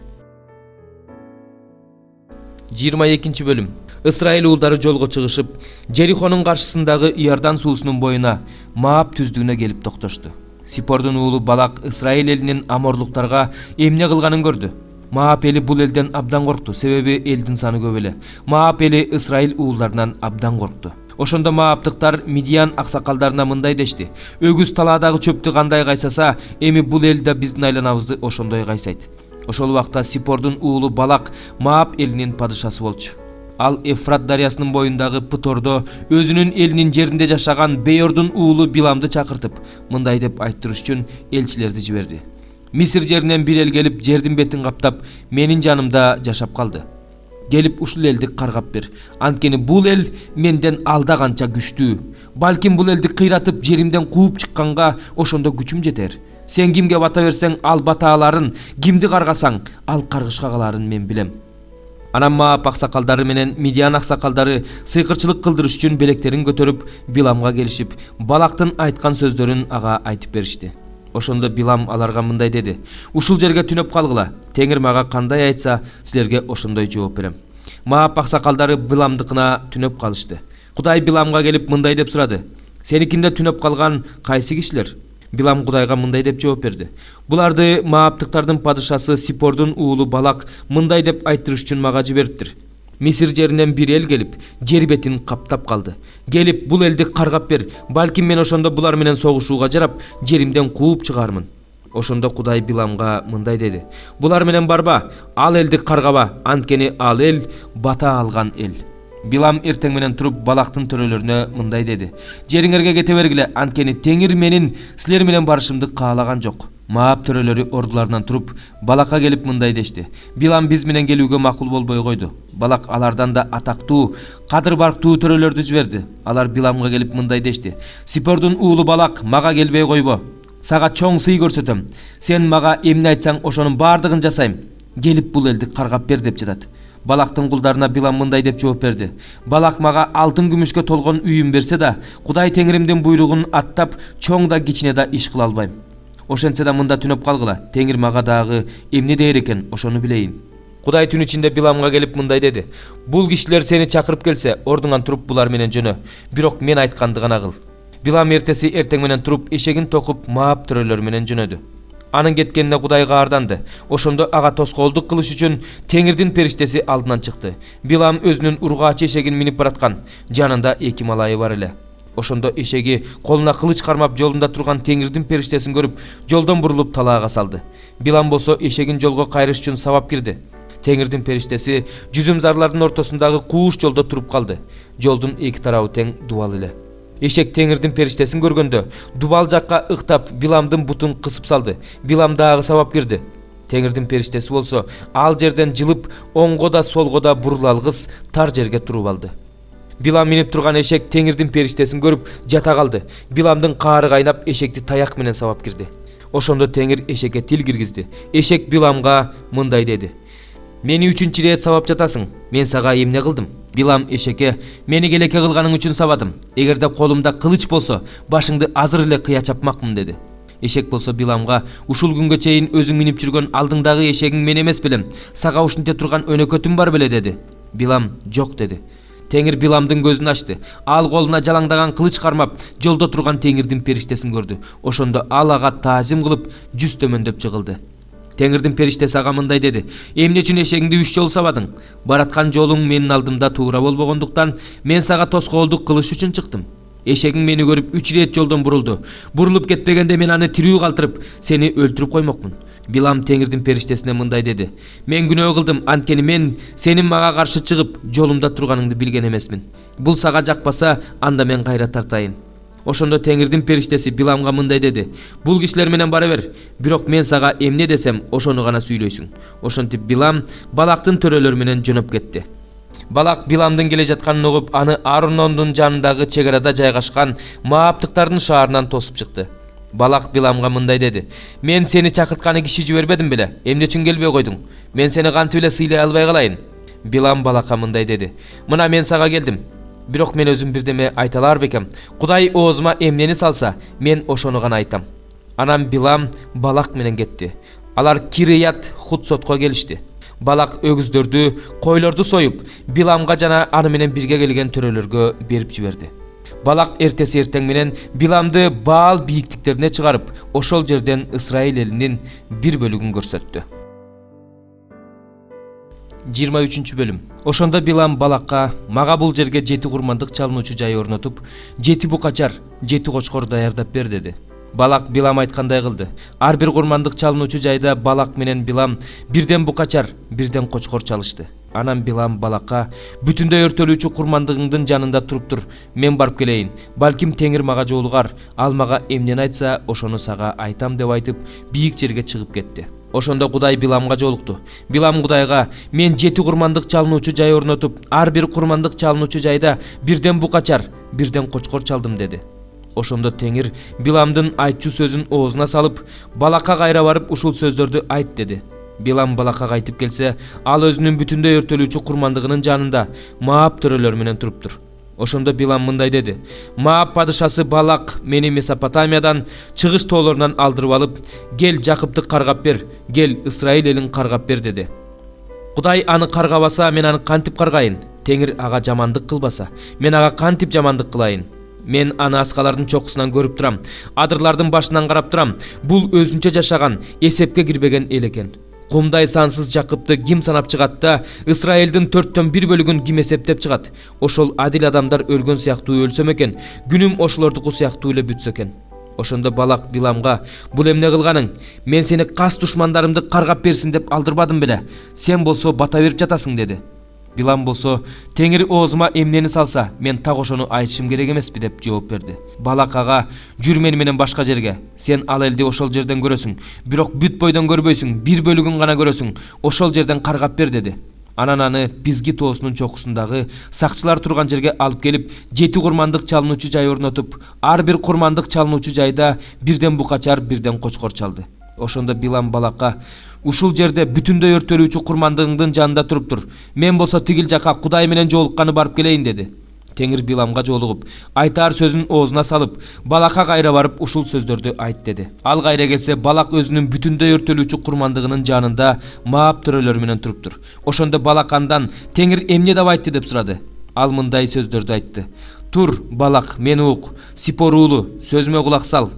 22 бөлүм. Ысрайыл уулдары жолго чыгышып, Жерихонун каршысындагы Иордан суусунун боюна, Маап түздүгүнө келип токтошту. Сипордун уулу Балак Ысрайыл элинин аморлуктарга эмне кылганын көрдү. Маап эли бул элден абдан коркту, себеби элдин саны көп эле. Маап эли Ысрайыл уулдарынан абдан коркту. Ошондо Мааптыктар Мидиан аксакалдарына мындай дешти: "Өгүз талаадагы чөптү кандай кайсаса, эми бул эл да биздин айланабызды ошондой кайсайт." Ошол убакта Сипордун уулу Балак Маап элинин падышасы болчу. Ал Эфрат дарыясынын боюндагы Птордо өзүнүн элинин жеринде жашаган Беордун уулу Биламды чакыртып, мындай деп айттырыш үчүн элчилерди жиберди: "Мисир жеринен бир эл келип, жердин бетин каптап, менин жанымда жашап калды. Келип ушул элди каргап бер. Анткени бул эл менден алда канча күчтүү. Балким бул элди кыйратып, жеримден кууп чыкканга ошондо күчүм жетер. Сен кимге бата берсең, ал батааларын, кимди каргасаң, ал каргышка каларын мен билем." Анан Маап аксакалдары менен Мидиан аксакалдары сыйкырчылык кылдырыш үчүн белектерин көтөрүп Биламга келишип, Балактын айткан сөздөрүн ага айтып беришти. Ошондо Билам аларга мындай деди: "Ушул жерге түнөп калгыла. Теңир мага кандай айтса, силерге ошондой жооп берем." Маап аксакалдары Биламдыкына түнөп калышты. Кудай Биламга келип мындай деп сурады: "Сеникинде түнөп калган кайсы кишилер?" Билам Кудайга мындай деп жооп берди: "Буларды Мааптыктардын падышасы Сипордун уулу Балак мындай деп айттырыш үчүн мага жибериптир. Мисир жеринен бир эл келип, жер бетин каптап калды. Келип бул элди каргап бер. Балким мен ошондо булар менен согушууга жарап, жеримден кууп чыгармын." Ошондо Кудай Биламга мындай деди: "Булар менен барба, ал элди каргаба, анткени ал эл бата алган эл." Билам эртең менен туруп Балактын төрөлөрүнө мындай деди: "Жериңерге кете бергиле, анткени Теңир менин силер менен барышымды каалаган жок." Маап төрөлөрү ордуларынан туруп Балакка келип мындай дешти: "Билам биз менен келүүгө макул болбой койду." Балак алардан да атактуу, кадыр барктуу төрөлөрдү жиберди. Алар Биламга келип мындай дешти: "Сипордун уулу Балак, мага келбей койбо. Сага чоң сый көрсөтөм. Сен мага эмне айтсаң, ошонун баардыгын жасайм. Келип бул элди каргап бер" деп жатат. Балактын кулдарына Билам мындай деп жооп берди: "Балак мага алтын күмүшкө толгон үйүм берсе да, Кудай Теңиримдин буйругун аттап, чоң да кичине да иш кыла албайм. Ошентсе да мында түнөп калгыла. Теңир мага дагы эмне дээр экен, ошону билейин." Кудай түн ичинде Биламга келип мындай деди: "Бул кишилер сени чакырып келсе, ордуңан туруп булар менен жөнө. Бирок мен айтканды гана кыл." Билам эртеси эртең менен туруп эшегин токуп Маап төрөлөр менен жөнөдү. Анын кеткенине Кудайга арданды. Ошондо ага тоскоолдук кылыш үчүн Теңирдин периштеси алдынан чыкты. Билам өзүнүн ургачы эшегин минип бараткан. Жанында 2 малайы бар эле. Ошондо эшеги колуна кылыч кармап жолунда турган Теңирдин периштесин көрүп, жолдон бурулуп талаага салды. Билам болсо эшегин жолго кайрыш үчүн сабап кирди. Теңирдин периштеси жүзүм зарлардын ортосундагы кууш жолдо туруп калды. Жолдун эки тарабы тең дубал эле. Эшек Теңирдин периштесин көргөндө дубал жакка ыктап Биламдын бутун кысып салды. Билам дагы сабап кирди. Теңирдин периштеси болсо ал жерден жылып, оңго да солго да бурула алгыс тар жерге туруп алды. Билам минип турган эшек Теңирдин периштесин көрүп жата калды. Биламдын каары кайнап, эшекти таяк менен сабап кирди. Ошондо Теңир эшекке тил киргизди. Эшек Биламга мындай деди: "Мени 3-чү ирет сабап жатасың. Мен сага эмне кылдым?" Билам эшекке: "Мени келеке кылганың үчүн сабадым. Эгерде колумда кылыч болсо, башыңды азыр эле кыя чапмакмын" деди. Эшек болсо Биламга: "Ушул күнгө чейин өзүң минип жүргөн алдыңдагы эшегиң мен эмес белем. Сага ушинте турган өнөкөтүм бар беле" деди. Билам: "Жок" деди. Теңир Биламдын көзүн ачты. Ал колуна жалаңдаган кылыч кармап, жолдо турган Теңирдин периштесин көрдү. Ошондо ал ага таазим кылып, жүз төмөндөп жыгылды. Теңирдин периштеси ага мындай деди: "Эмне үчүн эшегиңди 3 жолу сабадың? Бараткан жолуң менин алдымда туура болбогондуктан, мен сага тоскоолдук кылыш үчүн чыктым. Эшегиң мени көрүп 3 ирет жолдон бурулду. Бурулуп кетпегенде мен аны тирүү калтырып, сени өлтүрүп коймокмун." Билам Теңирдин периштесине мындай деди: "Мен күнөө кылдым, анткени мен сенин мага каршы чыгып, жолумда турганыңды билген эмесмин. Бул сага жакпаса, анда мен кайра тартайын." Ошондо Теңирдин периштеси Биламга мындай деди: "Бул кишилер менен бара бер, бирок мен сага эмне десем, ошону гана сүйлөйсүң." Ошентип Билам Балактын төрөлөр менен жөнөп кетти. Балак Биламдын келе жатканын угуп, аны Арунондун жанындагы чек арада жайгашкан Мааптыктардын шаарынан тосуп чыкты. Балак Биламга мындай деди: "Мен сени чакыртканы киши жибербедим беле? Эмне үчүн келбей койдуң? Мен сени кантип эле сыйлай албай калайын?" Билам Балакка мындай деди: "Мына мен сага келдим. Бирок мен өзүм бирдеме айта алар бекем. Кудай оозума эмнени салса, мен ошону гана айтам. Анан Билам Балак менен кетти. Алар Кирият Хутсотко келишти. Балак өгүздөрдү, койлорду союп, Биламга жана аны менен бирге келген төрөлөргө берип жиберди. Балак эртеси эртең менен Биламды Баал бийиктиктерине чыгарып, ошол жерден Исраил элинин бир бөлүгүн көрсөттү. 23 бөлүм. Ошондо Билам Балакка: "Мага бул жерге 7 курмандык чалынуучу жай орнотуп, 7 букачар, 7 кочкор даярдап бер" деди. Балак Билам айткандай кылды. Ар бир курмандык чалынуучу жайда Балак менен Билам бирден букачар, бирден кочкор чалышты. Анан Билам Балакка: "Бүтүндөй өртөлүүчү курмандыгыңдын жанында туруп тур, мен барып келейин. Балким Теңир мага жолугар, ал мага эмнени айтса, ошону сага айтам" деп айтып, бийик жерге чыгып кетти. Ошондо Кудай Биламга жолукту. Билам Кудайга: "Мен 7 курмандык чалынуучу жай орнотуп, ар бир курмандык чалынуучу жайда бирден букачар, бирден кочкор чалдым" деди. Ошондо Теңир Биламдын айтчу сөзүн оозуна салып, Балакка кайра барып ушул сөздөрдү айт деди. Билам Балакка кайтып келсе, ал өзүнүн бүтүндөй өртөлүүчү курмандыгынын жанында Маап төрөлөр менен туруптур. Ошондо Билам мындай деди: "Маап падышасы Балак мени Месопотамиядан, чыгыш тоолорунан алдырып алып, кел Жакыпты каргап бер, кел Исраил элин каргап бер" деди. Кудай аны каргабаса, мен аны кантип каргайын? Теңир ага жамандык кылбаса, мен ага кантип жамандык кылайын? Мен аны аскалардын чокусунан көрүп турам, адырлардын башынан карап турам. Бул өзүнчө жашаган, эсепке кирбеген эл экен. Кумдай сансыз Жакыпты ким санап чыгат да, Исраилдин 1/4 бөлүгүн ким эсептеп чыгат? Ошол адил адамдар өлгөн сыяктуу өлсөм экен, күнүм ошолордуку сыяктуу эле бүтсө экен. Ошондо Балак Биламга: "Бул эмне кылганың? Мен сени кас душмандарымды каргап берсин деп алдырбадым беле? Сен болсо бата берип жатасың" деди. Билам болсо: "Теңир оозума эмнени салса, мен так ошону айтышым керек эмеспи" деп жооп берди. Балак ага: "Жүр мени менен башка жерге. Сен ал элди ошол жерден көрөсүң, бирок бүт бойдон көрбөйсүң, бир бөлүгүн гана көрөсүң. Ошол жерден каргап бер" деди. Анан аны Пизги тоосунун чокусундагы сакчылар турган жерге алып келип, 7 курмандык чалынуучу жай орнотуп, ар бир курмандык чалынуучу жайда бирден букачар, бирден кочкор чалды. Ошондо Билам Балакка: "Ушул жерде бүтүндөй өртөлүүчү курмандыгыңдын жанында туруп тур. Мен болсо тигил жака Кудай менен жолукканы барып келейин" деди. Теңир Биламга жолугуп, айтаар сөзүн оозуна салып, Балакка кайра барып ушул сөздөрдү айт деди. Ал кайра келсе, Балак өзүнүн бүтүндөй өртөлүүчү курмандыгынын жанында Маап төрөлөр менен туруптур. Ошондо Балак андан: "Теңир эмне деп айтты" деп сурады. Ал мындай сөздөрдү айтты: "Тур, Балак, мени ук, Сипор уулу, сөзүмө кулак сал.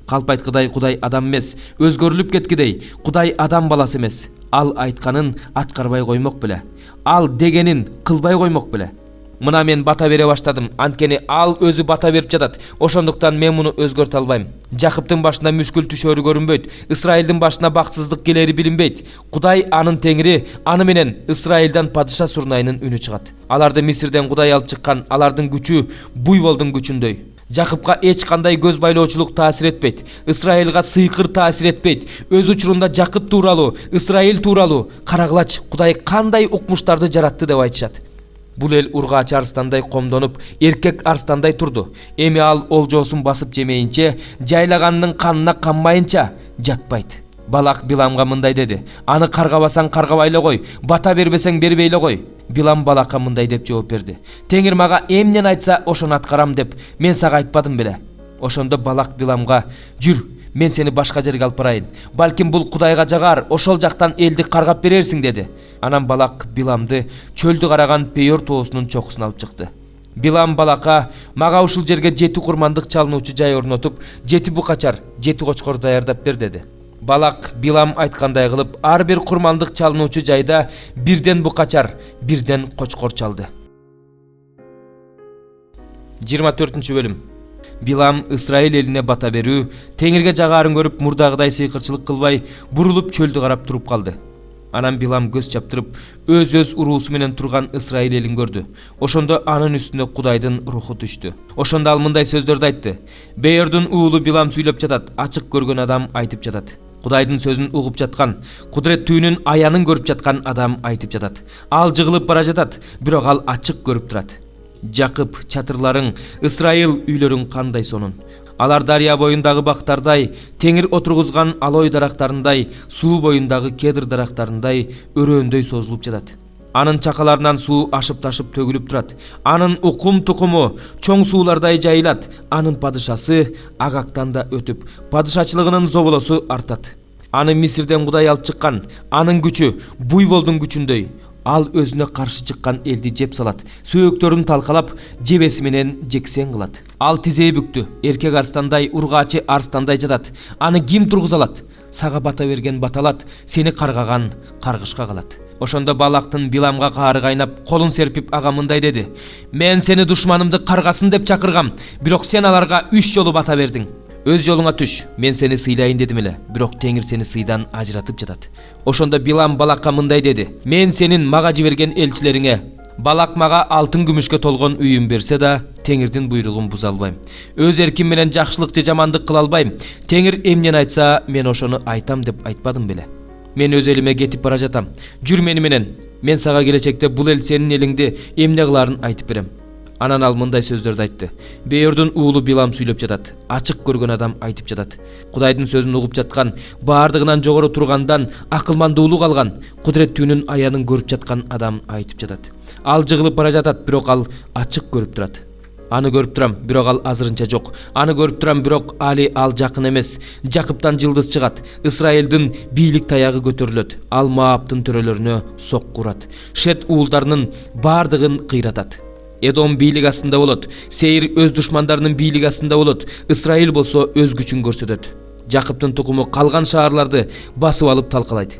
Калп айткыдай Кудай адам эмес, өзгөрүлүп кеткидей Кудай адам баласы эмес. Ал айтканын аткарбай коймок беле. Ал дегенин кылбай коймок беле. Мына мен бата бере баштадым, анткени ал өзү бата берип жатат. Ошондуктан мен муну өзгөртө албайм. Жакыптын башына мүшкүл түшөрү көрүнбөйт, Исраилдин башына бакытсыздык келери билинбейт. Кудай анын Теңири, аны менен Исраилдан падыша Сурнайнын үнү чыгат. Аларды Мисирден Кудай алып чыккан, алардын күчү буйволдун күчүндөй. Жакыпка эч кандай көз байлоочулук таасир этпейт. Исраилга сыйкыр таасир этпейт. Өз учурунда Жакып тууралуу, Исраил тууралуу карагылач Кудай кандай укмуштарды жаратты деп айтышат. Бул эл ургаач арстандай комдонуп, эркек арстандай турду. Эми ал олжоосун басып жемейинче, жайлаганынын канына канмайынча жатпайт." Балак Биламга мындай деди: "Аны каргабасаң каргабай эле кой, бата бербесең бербей эле кой." Билам Балакка мындай деп жооп берди: "Теңир мага эмнени айтса, ошону аткарам деп мен сага айтпадым беле?" Ошондо Балак Биламга: "Жүр, мен сени башка жерге алып барайын. Балким бул Кудайга жагар, ошол жактан элди каргап берерсиң" деди. Анан Балак Биламды чөлдү караган Пейор тоосунун чокусуна алып чыкты. Билам Балакка: "Мага ушул жерге 7 курмандык чалынуучу жай орнотуп, 7 букачар, 7 кочкор даярдап бер" деди. Балак Билам айткандай кылып, ар бир курмандык чалынуучу жайда бирден букачар, бирден кочкор чалды. 24 бөлүм. Билам Исраил элине бата берүү, Теңирге жагаарын көрүп, мурдагыдай сыйкырчылык кылбай, бурулуп чөлдү карап туруп калды. Анан Билам көз чаптырып, өз уруусу менен турган Исраил элин көрдү. Ошондо анын үстүнө Кудайдын руху түштү. Ошондо ал мындай сөздөрдү айтты: "Бейордун уулу Билам сүйлөп жатат, ачык көргөн адам айтып жатат. Кудайдын сөзүн угуп жаткан, кудуреттүүнүн аянын көрүп жаткан адам айтып жатат. Ал жыгылып бара жатат, бирок ал ачык көрүп турат. Жакып чатырларың, Исраил үйлөрүң кандай сонун. Алар дарыя боюндагы бактардай, Теңир отургузган алой дарактарындай, суу боюндагы кедр дарактарындай өрөөөндөй созулуп жатат. Анын чакаларынан суу ашып ташып төгүлүп турат. Анын укум тукуму чоң суулардай жайылат. Анын падышасы Агактан да өтүп, падышачылыгынын зоболосу артат. Аны Мисирден Кудай алып чыккан. Анын күчү буйволдун күчүндөй. Ал өзүнө каршы чыккан элди жеп салат. Сөөктөрүн талкалап, жебеси менен жексен кылат. Ал тизеи бүктү. Эркек арстандай, ургаачы арстандай жатат. Аны ким тургуза алат? Сага бата берген баталат, сени каргаган каргышка калат. Ошондо Балактын Биламга каары кайнап, колун серпип ага мындай деди: "Мен сени душманымды каргасын деп чакыргам, бирок сен аларга 3 жолу бата бердиң. Өз жолуңа түш, мен сени сыйлайын дедим эле, бирок Теңир сени сыйдан ажыратып жатат." Ошондо Билам Балакка мындай деди: "Мен сенин мага жиберген элчилериңе Балак мага алтын күмүшкө толгон үйүн берсе да, Теңирдин буйругун буза албайм. Өз эрким менен жакшылык же жамандык кыла албайм. Теңир эмнени айтса, мен ошону айтам деп айтпадым беле? Мен өз элиме кетип бара жатам. Жүр мени менен. Мен сага келечекте бул эл сенин элиңди эмне кыларын айтып берем." Анан ал мындай сөздөрдү айтты: "Беордун уулу Билам сүйлөп жатат. Ачык көргөн адам айтып жатат. Кудайдын сөзүн угуп жаткан, баардыгынан жогору тургандан акылмандуулук алган, кудуреттүүнүн аянын көрүп жаткан адам айтып жатат. Ал жыгылып бара жатат, бирок ал ачык көрүп турат. Аны көрүп турам, бирок ал азырынча жок. Аны көрүп турам, бирок али ал жакын эмес. Жакыптан жылдыз чыгат. Исраилдин бийлик таягы көтөрүлөт. Ал Моабтын төрөлөрүнө сокку урат. Шет уулдарынын баардыгын кыйратат. Эдом бийлик астында болот. Сейир өз душмандарынын бийлик астында болот. Исраил болсо өз күчүн көрсөтөт. Жакыптын тукуму калган шаарларды басып алып талкалайт."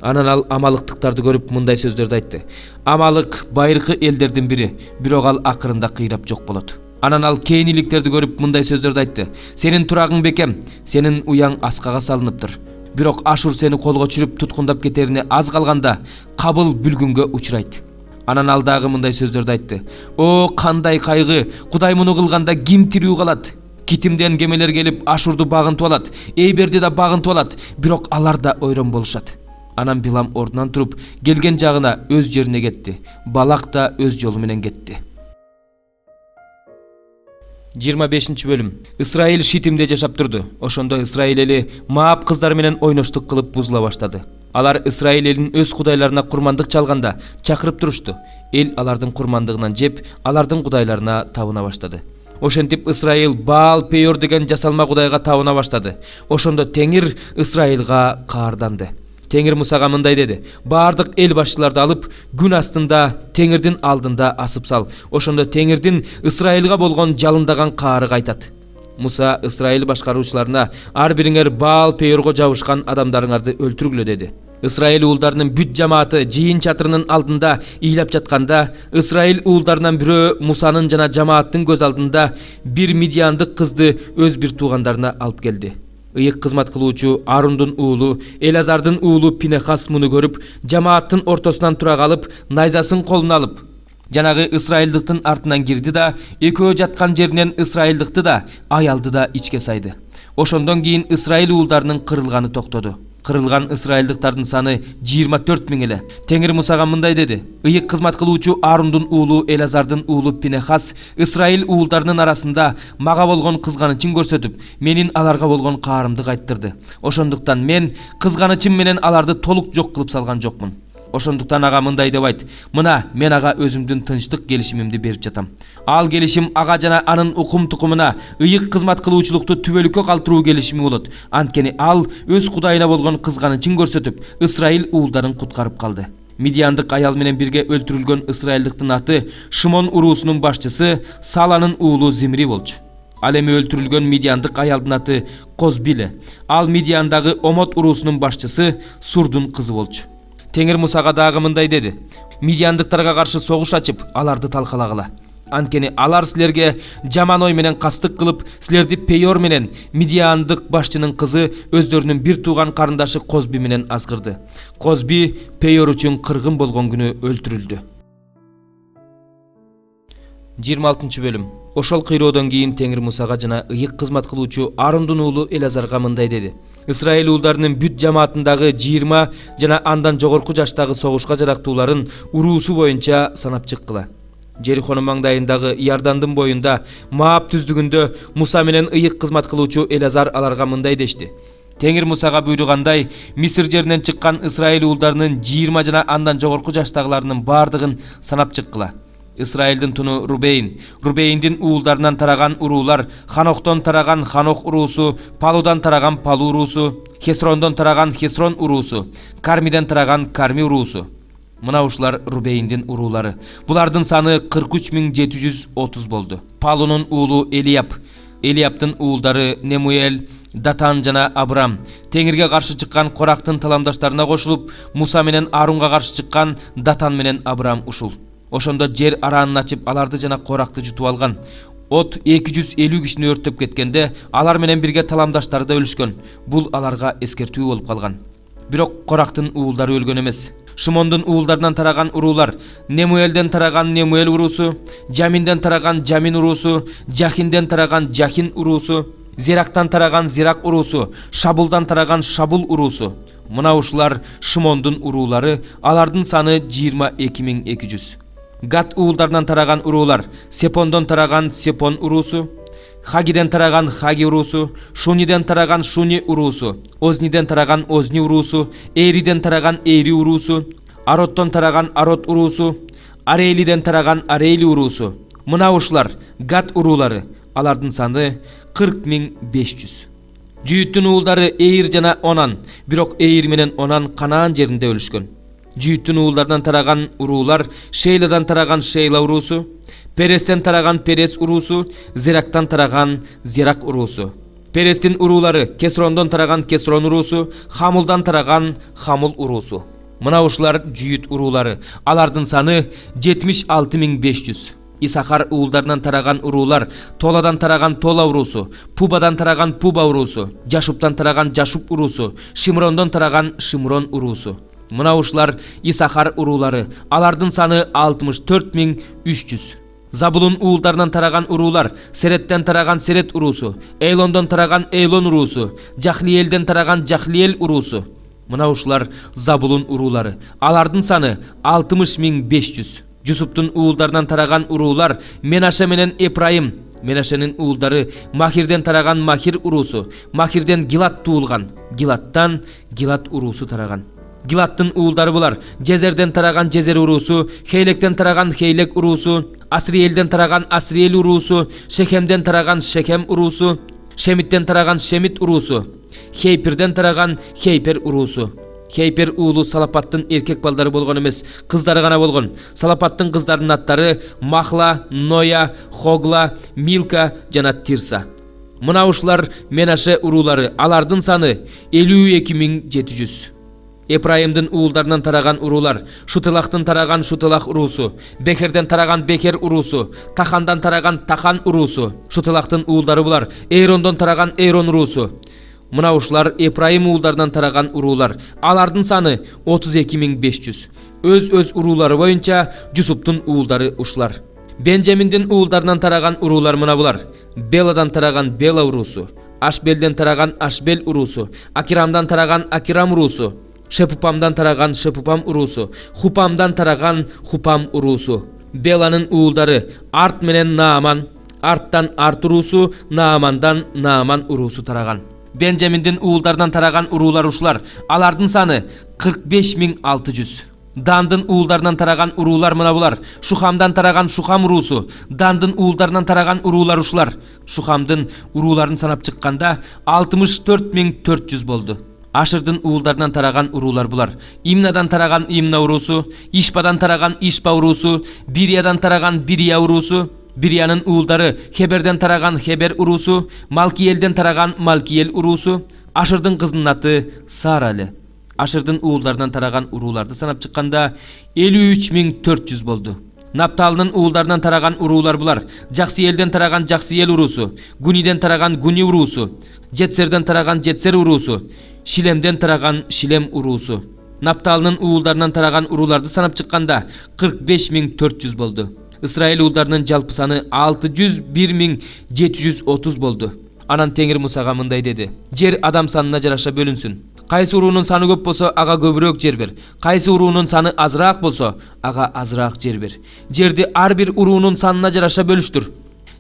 Анан ал амалыктыктарды көрүп мындай сөздөрдү айтты: "Амалык байыркы элдердин бири, бирок ал акырында кыйрап жок болот." Анан ал кейниликтерди көрүп мындай сөздөрдү айтты: "Сенин турагың бекем, сенин уяң аскага салыныптыр. Бирок Ашур сени колго түшүрүп туткундап кетерине аз калганда, кабыл бүлгүнгө учурайт." Анан ал дагы мындай сөздөрдү айтты: "О, кандай кайгы! Кудай муну кылганда ким тирүү калат? Китимден кемелер келип Ашурду багынтып алат, Эйберди да багынтып алат, бирок алар да ойрон болушат." Анан Билам ордунан туруп, келген жагына өз жерине кетти. Балак да өз жолу менен кетти. 25-бөлүм. Исраил Шитимде жашап турду. Ошондо Исраил эли Моаб кыздары менен ойноштук кылып бузула баштады. Алар Исраил элинин өз кудайларына курмандык чалганда чакырып турушту. Эл алардын курмандыгынан жеп, алардын кудайларына табына баштады. Ошентип Исраил Баал Пейор деген жасалма кудайга табына баштады. Ошондо Теңир Исраилга каарданды. Теңир Мусага мындай деди: "Баардык эл башчыларды алып, күн астында Теңирдин алдында асып сал. Ошондо Теңирдин Исраилга болгон жалындаган каары кайтат." Муса Исраил башкаруучуларына: "Ар бириңер Баал Пейорго жабышкан адамдарыңарды өлтүргүлө" деди. Исраил уулдарынын бүт жамааты жыйын чатырынын алдында ыйлап жатканда, Исраил уулдарынан бирөө Мусанын жана жамааттын көз алдында бир мидияндык кызды өз бир туугандарына алып келди. Ыйык кызмат кылуучу Арундун уулу, Элазардын уулу Пинехас муну көрүп, жамааттын ортосунан тура калып, найзасын колуна алып, жанагы ысрайылдыктын артынан кирди да, экөө жаткан жеринен ысрайылдыкты да, аялды да ичке сайды. Ошондон кийин Исраил уулдарынын кырылганы токтоду. Кырылган ысрайылдыктардын саны 24 000 эле. Теңир Мусага мындай деди: "Ыйык кызмат кылуучу Арундун уулу Элазардын уулу Пинехас Исраил уулдарынын арасында мага болгон кызганычын көрсөтүп, менин аларга болгон каарымды кайттырды. Ошондуктан мен кызганычым менен аларды толук жок кылып салган жокмун. Ошондуктан ага мындай деп айт: Мына мен ага өзүмдүн тынчтык келишимимди берип жатам. Ал келишим ага жана анын укум тукумуна ыйык кызмат кылуучулукту түбөлүккө калтыруу келишими болот. Анткени ал өз кудайына болгон кызганычын көрсөтүп, Исраил уулдарын куткарып калды." Мидияндык аял менен бирге өлтүрүлгөн ысрайылдыктын аты Шимон уруусунун башчысы Саланын уулу Зимри болчу. Ал эми өлтүрүлгөн мидияндык аялдын аты Козбиле. Ал Мидияндагы Омот уруусунун башчысы Сурдун кызы болчу. Теңир Мусага дагы мындай деди: "Мидияндыктарга каршы согуш ачып, аларды талкалагыла. Анткени алар силерге жаман ой менен кастык кылып, силерди Пейор менен Мидияндык башчынын кызы өздөрүнүн бир тууган карындаш Козби менен азгырды. Козби Пейор үчүн кыргын болгон күнү өлтүрүлдү." 26-бөлүм. Ошол кыйроодон кийин Теңир Мусага жана ыйык кызмат кылуучу Арундун уулу Элазарга мындай деди: "Исраил уулдарынын бүт жамаатындагы 20 жана андан жогорку жаштагы согушка жарактууларын уруусу боюнча санап чыккыла. Жерихонун маңдайындагы Иордандын боюнда Моаб түздүгүндө Муса менен ыйык кызмат кылуучу Элазар аларга мындай дешти: Теңир Мусага буйругандай, Мисир жеринен чыккан Исраил уулдарынын 20 жана андан жогорку жаштагыларынын бардыгын санап чыккыла. Исраилдин туну Рубейн, Рубейндин уулдарынан тараган уруулар, Ханоктон тараган Ханох уруусу, Палудан тараган Палу уруусу, Хесрондон тараган Хесрон уруусу, Кармиден тараган Карми уруусу. Мына ушулар Рубейндин уруулары. Булардын саны 43730 болду. Палунун уулу Элияб, Элиябдын уулдары Немуэл, Датан жана Абрам. Теңирге каршы чыккан Корактын таламдаштарына кошулуп, Муса менен Арунга каршы чыккан Датан менен Абрам ушул. Ошондо жер араанын ачып, аларды жана Коракты жутуп алган. От 250 кишини өрттөп кеткенде, алар менен бирге таламдаштары да өлүшкөн. Бул аларга эскертүү болуп калган. Бирок Корактын уулдары өлгөн эмес. Шимондун уулдарынан тараган уруулар: Немуэлден тараган Немуэл уруусу, Жаминден тараган Жамин уруусу, Жахинден тараган Жахин уруусу, Зирактан тараган Зирак уруусу, Шабулдан тараган Шабул уруусу. Мына ушулар Шимондун уруулары, алардын саны 22200. Гат уулдарынан тараган уруулар: Сепондон тараган Сепон уруусу, Хагиден тараган Хаги уруусу, Шуниден тараган Шуни уруусу, Озниден тараган Озни уруусу, Эриден тараган Эри уруусу, Ароттон тараган Арот уруусу, Арейлиден тараган Арейли уруусу. Мына ушулар Гат уруулары, алардын саны 40500. Жүйүттүн уулдары Эйр жана Онан, бирок Эйр менен Онан Канаан жеринде өлүшкөн. Жүйүттүн уулдарынан тараган уруулар: Шейладан тараган Шейла уруусу, Перестен тараган Перес уруусу, Зерактан тараган Зерак уруусу. Перестин уруулары: Кесрондон тараган Кесрон уруусу, Хамулдан тараган Хамул уруусу. Мына ушулар жүйүт уруулары, алардын саны 76500. Исахар уулдарынан тараган уруулар: Толадан тараган Тола уруусу, Пубадан тараган Пуба уруусу, Жашуптан тараган Жашуп уруусу, Шимрондон тараган Шимрон уруусу. Мына ушулар Исахар уруулары, алардын саны 64300. Забулун уулдарынан тараган уруулар: Сереттен тараган Серет уруусу, Эйлондон тараган Эйлон уруусу, Жахлиэлден тараган Жахлиэл уруусу. Мына ушулар Забулун уруулары, алардын саны 60500. Жусуптун уулдарынан тараган уруулар: Менаше менен Эпрайым. Менашенин уулдары: Махирден тараган Махир уруусу, Махирден Гилат туулган, Гилаттан Гилат уруусу тараган. Гилаттын уулдары булар: Жезерден тараган Жезер уруусу, Хейлектен тараган Хейлек уруусу, Асриэлден тараган Асриэл уруусу, Шехемден тараган Шехем уруусу, Шемиттен тараган Шемит уруусу, Хейпирден тараган Хейпер уруусу. Хейпер уулу Салапаттын эркек балдары болгон эмес, кыздары гана болгон. Салапаттын кыздарынын аттары: Махла, Ноя, Хогла, Милка жана Тирса. Мына ушулар Менаше уруулары, алардын саны 52700. Эпрайымдын уулдарынан тараган уруулар: Шутылактын тараган Шутылак уруусу, Бекерден тараган Бекер уруусу, Тахандан тараган Тахан уруусу. Шутылактын уулдары булар: Эйрондон тараган Эйрон уруусу. Мына ушулар Эпрайым уулдарынан тараган уруулар, алардын саны 32500. Өз уруулары боюнча Жусуптун уулдары ушулар. Бенжаминдин уулдарынан тараган уруулар мына булар: Беладан тараган Бела уруусу, Ашбелден тараган Ашбел уруусу, Акирамдан тараган Акирам уруусу, Шепупамдан тараган Шепупам уруусу, Хупамдан тараган Хупам уруусу. Беланын уулдары: Арт менен Нааман, Арттан Арт уруусу, Наамандан Нааман уруусу тараган. Бенжаминдин уулдарынан тараган уруулар ушулар, алардын саны 45600. Дандын уулдарынан тараган уруулар мына булар: Шухамдан тараган Шухам уруусу, Дандын уулдарынан тараган уруулар ушулар. Шухамдын урууларын санап чыкканда 64400 болду. Ашырдын уулдарынан тараган уруулар булар: Имнадан тараган Имна уруусу, Ишпадан тараган Ишпа уруусу, Бириядан тараган Бирия уруусу. Бириянын уулдары: Хеберден тараган Хебер уруусу, Малкиелден тараган Малкиел уруусу. Ашырдын кызынын аты Сара. Ашырдын уулдарынан тараган урууларды санап чыкканда 53400 болду. Напталынын уулдарынан тараган уруулар булар: Жаксиелден тараган Жаксиел уруусу, Гуниден тараган Гуни уруусу, Жетсерден тараган Жетсер уруусу, Шилемден тараган Шилем уруусу. Напталынын уулдарынан тараган урууларды санап чыкканда 45400 болду. Исраил уулдарынын жалпы саны 601730 болду. Анан Теңир Мусага мындай деди: Жер адам санына жараша бөлүнсүн. Кайсы уруунун саны көп болсо, ага көбүрөөк жер бер. Кайсы уруунун саны азыраак болсо, ага азыраак жер бер. Жерди ар бир уруунун санына жараша бөлүштүр.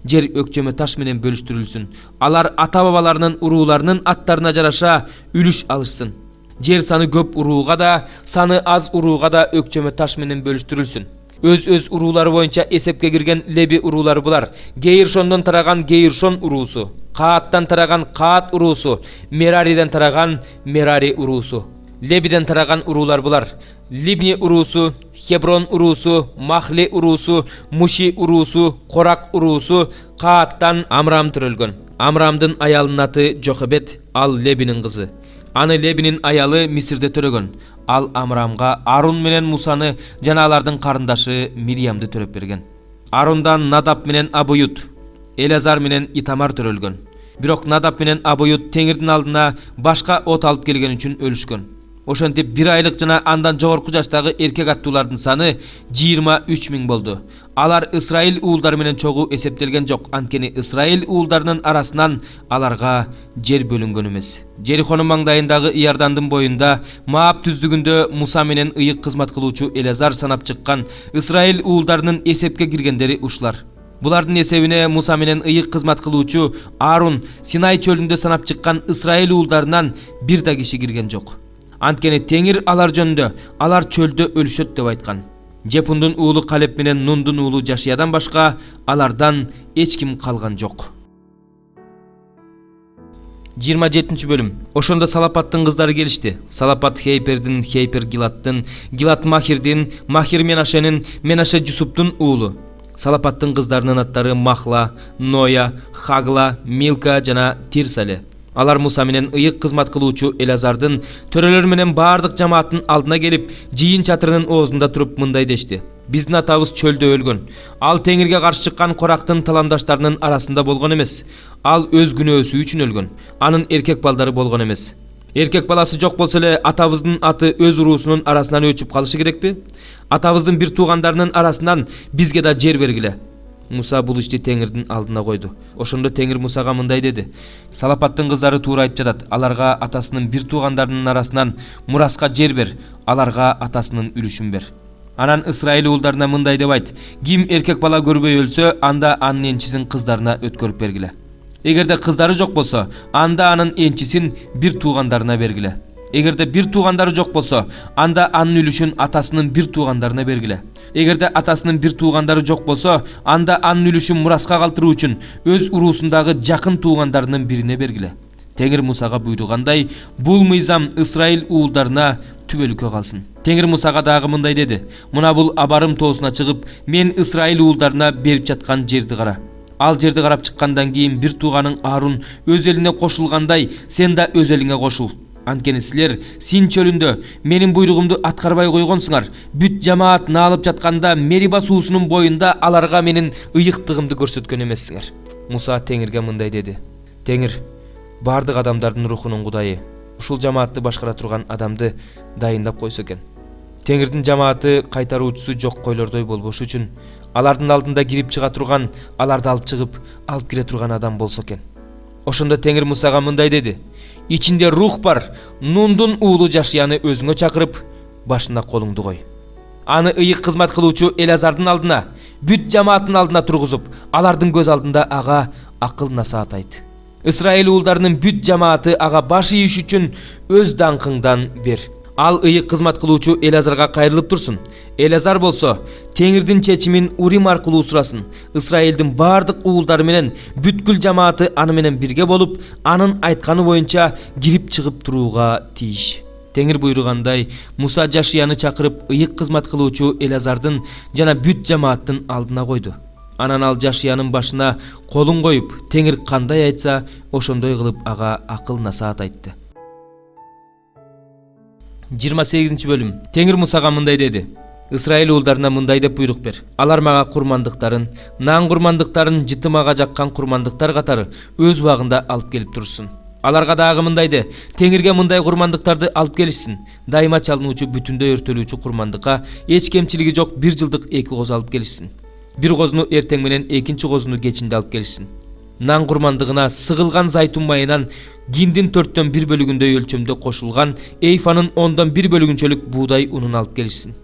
жер өкчөмө таш менен бөлүштүрүлсүн. Алар ата бабаларынын урууларынын аттарына жараша үлүш алышсын. Жер саны көп урууга да, саны аз урууга да өкчөмө таш менен бөлүштүрүлсүн. Өз уруулары боюнча эсепке кирген Леби уруулары булар: Гейршондон тараган Гейршон уруусу, Кааттан тараган Каат уруусу, Мерариден тараган Мерари уруусу. Лебиден тараган уруулар булар: Либни уруусу, Хеброн уруусу, Махли уруусу, Муши уруусу, Корак уруусу. Кааттан Амрам төрөлгөн. Амрамдын аялынын аты Жохебет, ал Лебинин кызы. Аны Лебинин аялы Мисирде төрөгөн. Ал Амрамга Арун менен Мусаны жана алардын карындашы Мириямды төрөп берген. Арундан Надап менен Абуют, Элазар менен Итамар төрөлгөн. Бирок Надап менен Абуют Теңирдин алдына башка от алып келген үчүн өлүшкөн. Ошентип 1 айлык жана андан жогорку жаштагы эркек аттуулардын саны 23 000 болду. Алар Исраил уулдары менен чогуу эсептелген жок, анткени Исраил уулдарынын арасынан аларга жер бөлүнгөн эмес. Жерихонун маңдайындагы Иордандын боюнда Маап түздүгүндө Муса менен ыйык кызмат кылуучу Элазар санап чыккан Исраил уулдарынын эсепке киргендери ушулар. Булардын эсебине Муса менен ыйык кызмат кылуучу Арун Синай чөлүндө санап чыккан Исраил уулдарынан бир да киши кирген жок. Анткени Теңир алар жөнүндө алар чөлдө өлүшөт деп айткан. Жепундун уулу Калеп менен Нундун уулу Жашиядан башка алардан эч ким калган жок. 27 бөлүм. Ошондо Салапаттын кыздары келишти. Салапат Хейпердин, Хейпер Гилаттын, Гилат Махирдин, Махир Менашенин, Менаше Жусуптун уулу. Салапаттын кыздарынын аттары Махла, Ноя, Хагла, Милка жана Тирсале. Алар Муса менен ыйык кызмат кылуучу Элазардын төрөлөр менен бардык жамааттын алдына келип, жыйын чатырынын оозунда туруп мындай дешти: Биздин атабыз чөлдө өлгөн. Ал Теңирге каршы чыккан Корактын таламдаштарынын арасында болгон эмес. Ал өз күнөөсү үчүн өлгөн. Анын эркек балдары болгон эмес. Эркек баласы жок болсо эле атабыздын аты өз уруусунун арасынан өчүп калышы керекпи? Атабыздын бир туугандарынын арасынан бизге да жер бергиле. Муса бул ишти Теңирдин алдына койду. Ошондо Теңир Мусага мындай деди: Салапаттын кыздары туура айтып жатат. Аларга атасынын бир туугандарынын арасынан мураска жер бер, аларга атасынын үлүшүн бер. Анан Исраил уулдарына мындай деп айт: Ким эркек бала көрбөй өлсө, анда анын энчисин кыздарына өткөрүп бергиле. Эгерде кыздары жок болсо, анда анын энчисин бир туугандарына бергиле. Эгерде бир туугандары жок болсо, анда анын үлүшүн атасынын бир туугандарына бергиле. Эгерде атасынын бир туугандары жок болсо, анда анын үлүшүн мураска калтыруу үчүн өз уруусундагы жакын туугандарынын бирине бергиле. Теңир Мусага буйругандай, бул мыйзам Исраил уулдарына түбөлүккө калсын. Теңир Мусага дагы мындай деди: Мына бул Абарым тоосуна чыгып, мен Исраил уулдарына берип жаткан жерди кара. Ал жерди карап чыккандан кийин бир тууганың Арун өз элине кошулгандай, сен да өз элиңе кошул. Анткени силер Син чөлүндө менин буйругумду аткарбай койгонсуңар. Бүт жамаат наалып жатканда Мериба суусунун боюнда аларга менин ыйыктыгымды көрсөткөн эмессиңер. Муса Теңирге мындай деди: Теңир бардык адамдардын рухунун кудайы. Ушул жамаатты башкара турган адамды дайындап койсо экен. Теңирдин жамааты кайтаруучусу жок койлордой болбошу үчүн алардын алдында кирип чыга турган, аларды алып чыгып, алып кире турган адам болсо экен. Ошондо Теңир Мусага мындай деди: Ичинде рух бар, Нундун уулу Жашияны өзүңө чакырып, башына колуңду кой. Аны ыйык кызмат кылуучу Элазардын алдына, бүт жамааттын алдына тургузуп, алардын көз алдында ага акыл насаат айт. Исраил уулдарынын бүт жамааты ага баш ийиш үчүн өз даңкыңдан бер. Ал ыйык кызмат кылуучу Элазарга кайрылып турсун. Элазар болсо Теңирдин чечимин Урим аркылуу сурасын. Исраилдин бардык уулдары менен бүткүл жамааты аны менен бирге болуп, анын айтканы боюнча кирип чыгып турууга тийиш. Теңир буйругандай, Муса Жашияны чакырып ыйык кызмат кылуучу Элазардын жана бүт жамааттын алдына койду. Анан ал Жашиянын башына колун коюп, Теңир кандай айтса, ошондой кылып ага акыл насаат айтты. 28 бөлүм. Теңир Мусага мындай деди: Исраил уулдарына мындай деп буйрук бер. Алар мага курмандыктарын, нан курмандыктарын жытымага жаккан курмандыктар катары өз убагында алып келип турсын. Аларга дагы мындай де: Теңирге мындай курмандыктарды алып келишсин. Дайыма чалынуучу бүтүндөй өртөлүүчү курмандыкка эч кемчилиги жок 1 жылдык 2 коз алып келишсин. Бир козуну эртең менен экинчи козуну кечинде алып келишсин. Нан курмандыгына сыгылган зайтун майынан киндин 4төн 1 бөлүгүндөй өлчөмдө кошулган эйфанын 10дон 1 бөлүгүнчөлүк буудай унун алып келишсин.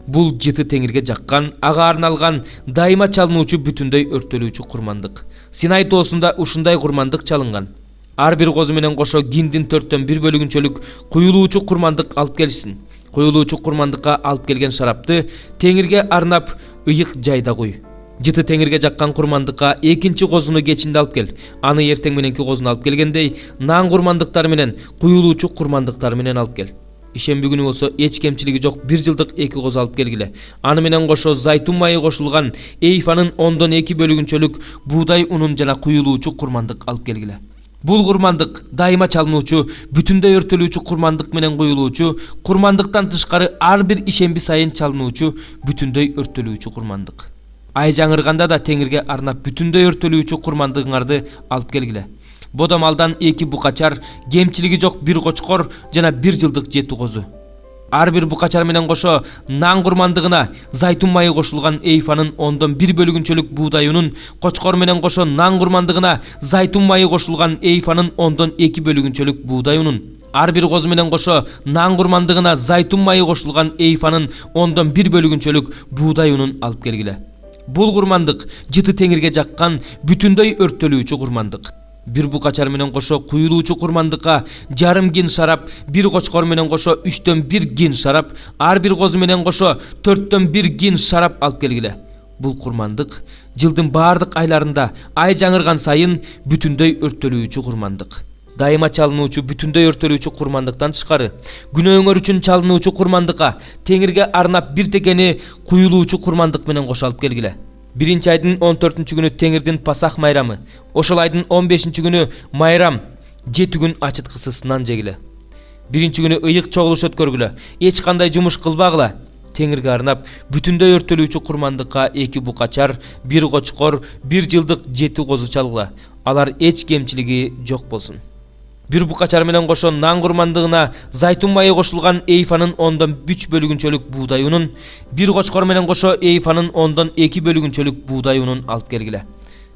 Бул жыты теңирге жаккан, ага арналган дайыма чалынуучу бүтүндөй өрттөлүүчү курмандык. Синай тоосунда ушундай курмандык чалынган. Ар бир козу менен кошо гиндин 4/1 бөлүгүнчөлүк куюлуучу курмандык алып келишсин. Куюлуучу курмандыкка алып келген шарапты теңирге арнап ыйык жайда куй. Жыты теңирге жаккан курмандыкка экинчи козуну кечинде алып кел. Аны эртең мененки козуну алып келгендей, нан курмандыктары менен, куюлуучу курмандыктары менен алып кел. Ишемби күнү болсо эч кемчилиги жок 1 жылдык 2 козу алып келгиле. Аны менен кошо зайтун майы кошулган эйфанын 10/2 бөлүгүнчөлүк буудай унун жана куюлуучу курмандык алып келгиле. Бул курмандык дайыма чалынуучу, бүтүндөй өртөлүүчү курмандык менен куюлуучу, курмандыктан тышкары ар бир ишемби сайын чалынуучу, бүтүндөй өртөлүүчү курмандык. Ай жаңырганда да теңирге арнап бүтүндөй өртөлүүчү курмандыгыңарды алып келгиле. Бодомалдан 2 букачар, кемчилиги жок 1 кочкор жана 1 жылдык 7 козу. Ар бир букачар менен кошо нан курмандыгына зайтун майы кошулган эйфанын 10/1 бөлүгүнчөлүк буудай унун, кочкор менен кошо нан курмандыгына зайтун майы кошулган эйфанын 10/2 бөлүгүнчөлүк буудай унун, ар бир козу менен кошо нан курмандыгына зайтун майы кошулган эйфанын 10/1 бөлүгүнчөлүк буудай унун алып келгиле. Бул курмандык жыты теңирге жаккан, бүтүндөй өрттөлүүчү курмандык. Bir bukachar менен кошо куюлуучу курмандыкка жарым гин шарап, bir кочкор менен кошо 3/1 гин шарап, ар бир козу менен кошо 4/1 гин шарап алып келгиле. Бул курмандык жылдын баардык айларында ай жаңырган сайын бүтүндөй өрттөлүүчү курмандык. Дайыма чалынуучу, бүтүндөй өрттөлүүчү курмандыктан тышкары, күнөөңөр үчүн чалынуучу курмандыкка теңирге арнап бир текени куюлуучу курмандык менен кошо алып келгиле. Birinci ayдын 14-cü günü Tengir'din Pasah mayramı. Oşol ayдын 15-ci günü mayram 7 gün açıtkısısından jegile. Birinci günü ıyık çoğuluş ötkörgülü. Eç kanday jumuş kılbagıla. Tengirge arnap bütünдөй өртөлүүчү курмандыкка 2 букачар, 1 кочкор, 1 жылдык 7 козу чалгыла. Алар эч кемчилиги жок болсун. Bir bukachar менен кошо нан курмандыгына зайтун майы кошулган эйфанын 10/3 бөлүгүнчөлүк буудай унун, bir кочкор менен кошо эйфанын 10/2 бөлүгүнчөлүк буудай унун алып келгиле.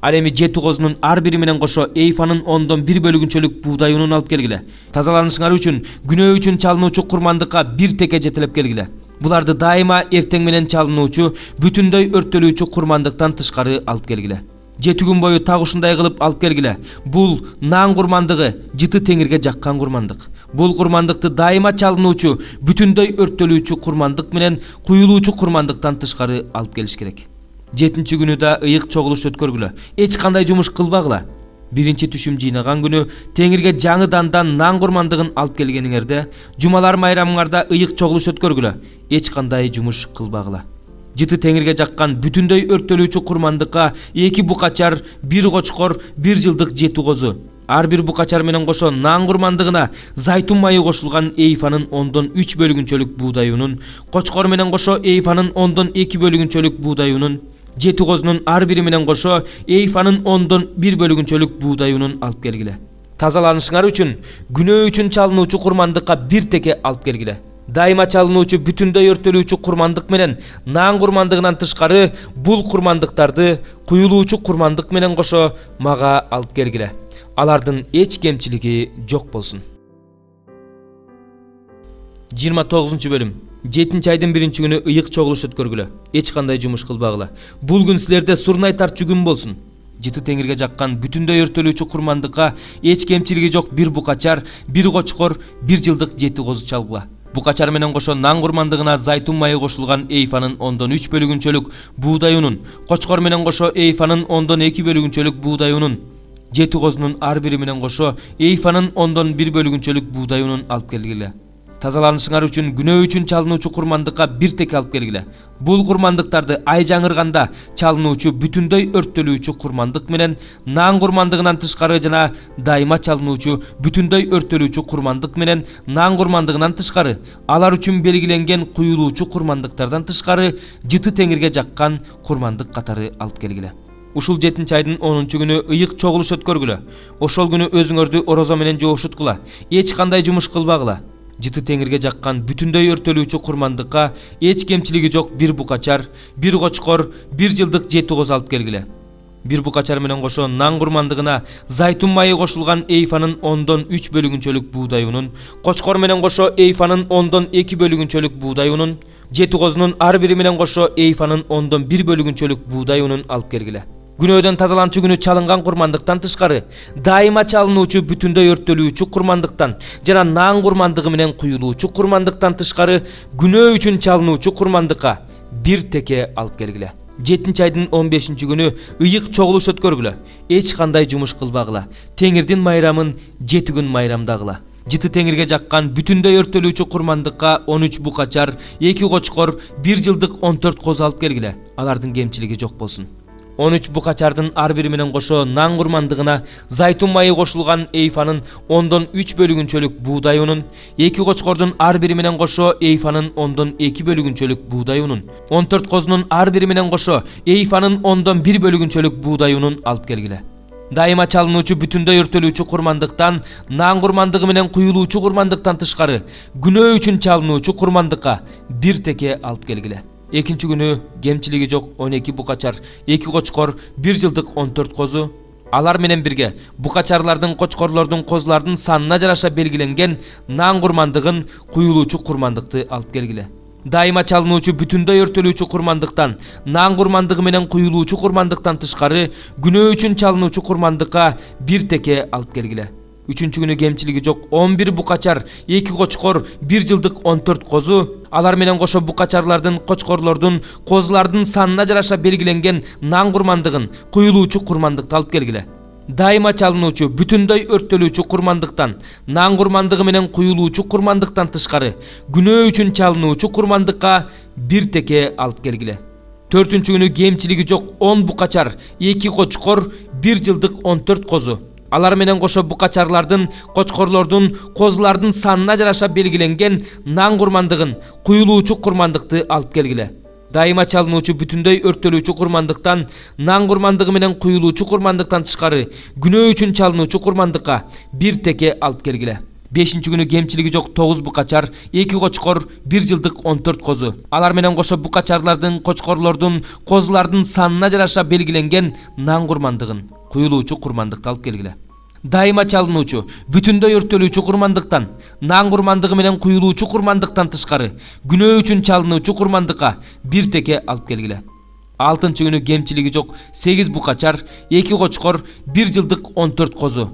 Ал эми 7 козунун ар бири менен кошо эйфанын 10/1 бөлүгүнчөлүк буудай унун алып келгиле. Тазаланышыңар үчүн, күнөө үчүн чалынуучу курмандыкка 1 теке жетелеп келгиле. Буларды дайыма эртең менен чалынуучу, бүтүндөй өрттөлүүчү курмандыктан тышкары алып келгиле. 7 gün boyu tak ушундай кылып алып келгиле. Бул нан курмандыгы жыты теңирге жаккан курмандык. Бул курмандыкты дайыма чалынуучу, бүтүндөй өрттөлүүчү курмандык менен куюлуучу курмандыктан тышкары алып келиш керек. 7-ci günü да ыйык чогулуш өткөргүлө. Эч кандай жумуш кылбагыла. Биринчи түшүм жыйнаган күнү теңирге жаңыдандан нан курмандыгын алып келгениңерде, жумалар майрамыңарда ыйык чогулуш өткөргүлө. Эч кандай жумуш кылбагыла. Жыты теңирге жаккан бүтүндөй өрттөлүүчү курмандыкка 2 букачар, 1 кочкор, 1 жылдык 7 козу. Ар бир букачар менен кошо нан курмандыгына зайтун майы кошулган эйфанын 10/3 бөлүгүнчөлүк буудай унун, кочкор менен кошо эйфанын 10/2 бөлүгүнчөлүк буудай унун, 7 козунун ар бири менен кошо эйфанын 10/1 бөлүгүнчөлүк буудай унун алып келгиле. Тазаланышыңар үчүн, күнөө үчүн чалынуучу курмандыкка 1 теке алып келгиле. Дайыма чалынуучу, бүтүндөй өрттөлүүчү курмандык менен нан курмандыгынан тышкары бул курмандыктарды куюлуучу курмандык менен кошо мага алып келгиле. Алардын эч кемчилиги жок болсун. 29-cı bölüm. 7-ci ayдын 1-ci günü ыйык чогулуш өткөргүлө. Эч кандай жумуш кылбагыла. Бул күн силерде сурнай тартчу күн болсун. Жыты теңирге жаккан бүтүндөй өрттөлүүчү курмандыкка эч кемчилиги жок 1 букачар, 1 кочкор, 1 жылдык 7 козу чалгыла. Букачар менен кошо нан курмандыгына зайтун майы кошулган эйфанын 10/3 бөлүгүнчөлүк буудай унун, кочкор менен кошо эйфанын 10/2 бөлүгүнчөлүк буудай унун, 7 козунун ар бири менен кошо эйфанын 10/1 бөлүгүнчөлүк буудай унун алып келгиле. Тазаланышыңар үчүн, күнөө үчүн чалынуучу курмандыкка 1 теке алып келгиле. Бул курмандыктарды ай жаңырганда чалынуучу, бүтүндөй өрттөлүүчү курмандык менен нан курмандыгынан тышкары жана дайыма чалынуучу, бүтүндөй өрттөлүүчү курмандык менен нан курмандыгынан тышкары, алар үчүн белгиленген куюлуучу курмандыктардан тышкары жыты теңирге жаккан курмандык катары алып келгиле. Ушул 7-ci ayдын 10-cу günü ыйык чогулуш өткөргүлө. Ошол күнү өзүңөрдү орозо менен жоошуткула. Эч кандай жумуш кылбагыла. Жыты теңирге жаккан бүтүндөй өрттөлүүчү курмандыкка эч кемчилиги жок 1 букачар, 1 кочкор, 1 жылдык 7 коз алып келгиле. 1 букачар менен кошо нан курмандыгына зайтун майы кошулган эйфанын 10/3 бөлүгүнчөлүк буудай унун, кочкор менен кошо эйфанын 10/2 бөлүгүнчөлүк буудай унун, 7 kозунун ар бири менен кошо Эйфанын 1 бөлүгүнчөлүк буудай унун алып келгиле. Күнөөдөн тазаланчу күнү чалынган курмандыктан тышкары дайыма чалынуучу бүтүндөй өрттөлүүчү курмандыктан жана наан курмандыгы менен куюлуучу курмандыктан тышкары күнөө үчүн чалынуучу курмандыкка бир теке алып келгиле. 7 айдын 15-күнү ыйык чогулуш өткөргүлө. Эч кандай жумуш кылбагыла. Теңирдин майрамын 7 күн майрамдагыла. Жыты теңирге жаккан бүтүндөй өрттөлүүчү курмандыкка 13 букачар, 2 кочкор, 1 жылдык 14 коз алып келгиле. Алардын кемчилиги жок болсун. 13 букачардын ар бири менен кошо нан курмандыгына зайтун майы кошулган Эйфанын 3 бөлүгүнчөлүк буудай унун, 2 кочкордун ар бири менен кошо Эйфанын 2 бөлүгүнчөлүк буудай унун, 14 козунун ар бири менен кошо Эйфанын 1 бөлүгүнчөлүк буудай унун алып келгиле. Дайыма чалынуучу бүтүндөй өрттөлүүчү курмандыктан, наан курмандыгы менен куюлуучу курмандыктан тышкары күнөө үчүн чалынуучу курмандыкка бир теке алып келгиле. Экинчи күнү кемчилиги жок 12 букачар, 2 кочкор, 1 жылдык 14 козу. Алар менен бирге букачарлардын, кочкорлордун, козулардын санына жараша белгиленген наан курмандыгын, куюлуучу курмандыкты алып келгиле. Дайыма чалынуучу бүтүндөй өрттөлүүчү курмандыктан, наан курмандыгы менен куюлуучу курмандыктан тышкары күнөө үчүн чалынуучу курмандыкка бир теке алып келгиле. Үчүнчү күнү кемчилиги жок 11 букачар, 2 кочкор, 1 жылдык 14 козу. Алар менен кошо букачарлардын, кочкорлордун, козулардын санына жараша белгиленген наан курмандыгын, куюлуучу курмандыкты алып келгиле. Дайыма чалынуучу бүтүндөй өрттөлүүчү курмандыктан, наан курмандыгы менен куюлуучу курмандыктан тышкары күнөө үчүн чалынуучу курмандыкка бир теке алып келгиле. Төртүнчү күнү кемчилиги жок 10 букачар, 2 кочкор, 1 жылдык 14 козу. Алар менен кошо букачарлардын, кочкорлордун, козулардын санына жараша белгиленген наан курмандыгын, куюлуучу курмандыкты алып келгиле. Дайыма чалынуучу бүтүндөй өрттөлүүчү курмандыктан, наан курмандыгы менен куюлуучу курмандыктан тышкары күнөө үчүн чалынуучу курмандыкка бир теке алып келгиле. Бешинчи күнү кемчилиги жок 9 букачар, 2 кочкор, 1 жылдык 14 козу. Алар менен кошо букачарлардын, кочкорлордун, козулардын санына жараша белгиленген наан курмандыгын, куюлуучу курмандыкты алып келгиле. Дайыма чалынуучу бүтүндөй өрттөлүүчү курмандыктан, наан курмандыгы менен куюлуучу курмандыктан тышкары күнөө үчүн чалынуучу курмандыкка бир теке алып келгиле. Алтынчы күнү кемчилиги жок 8 букачар, 2 кочкор, 1 жылдык 14 козу.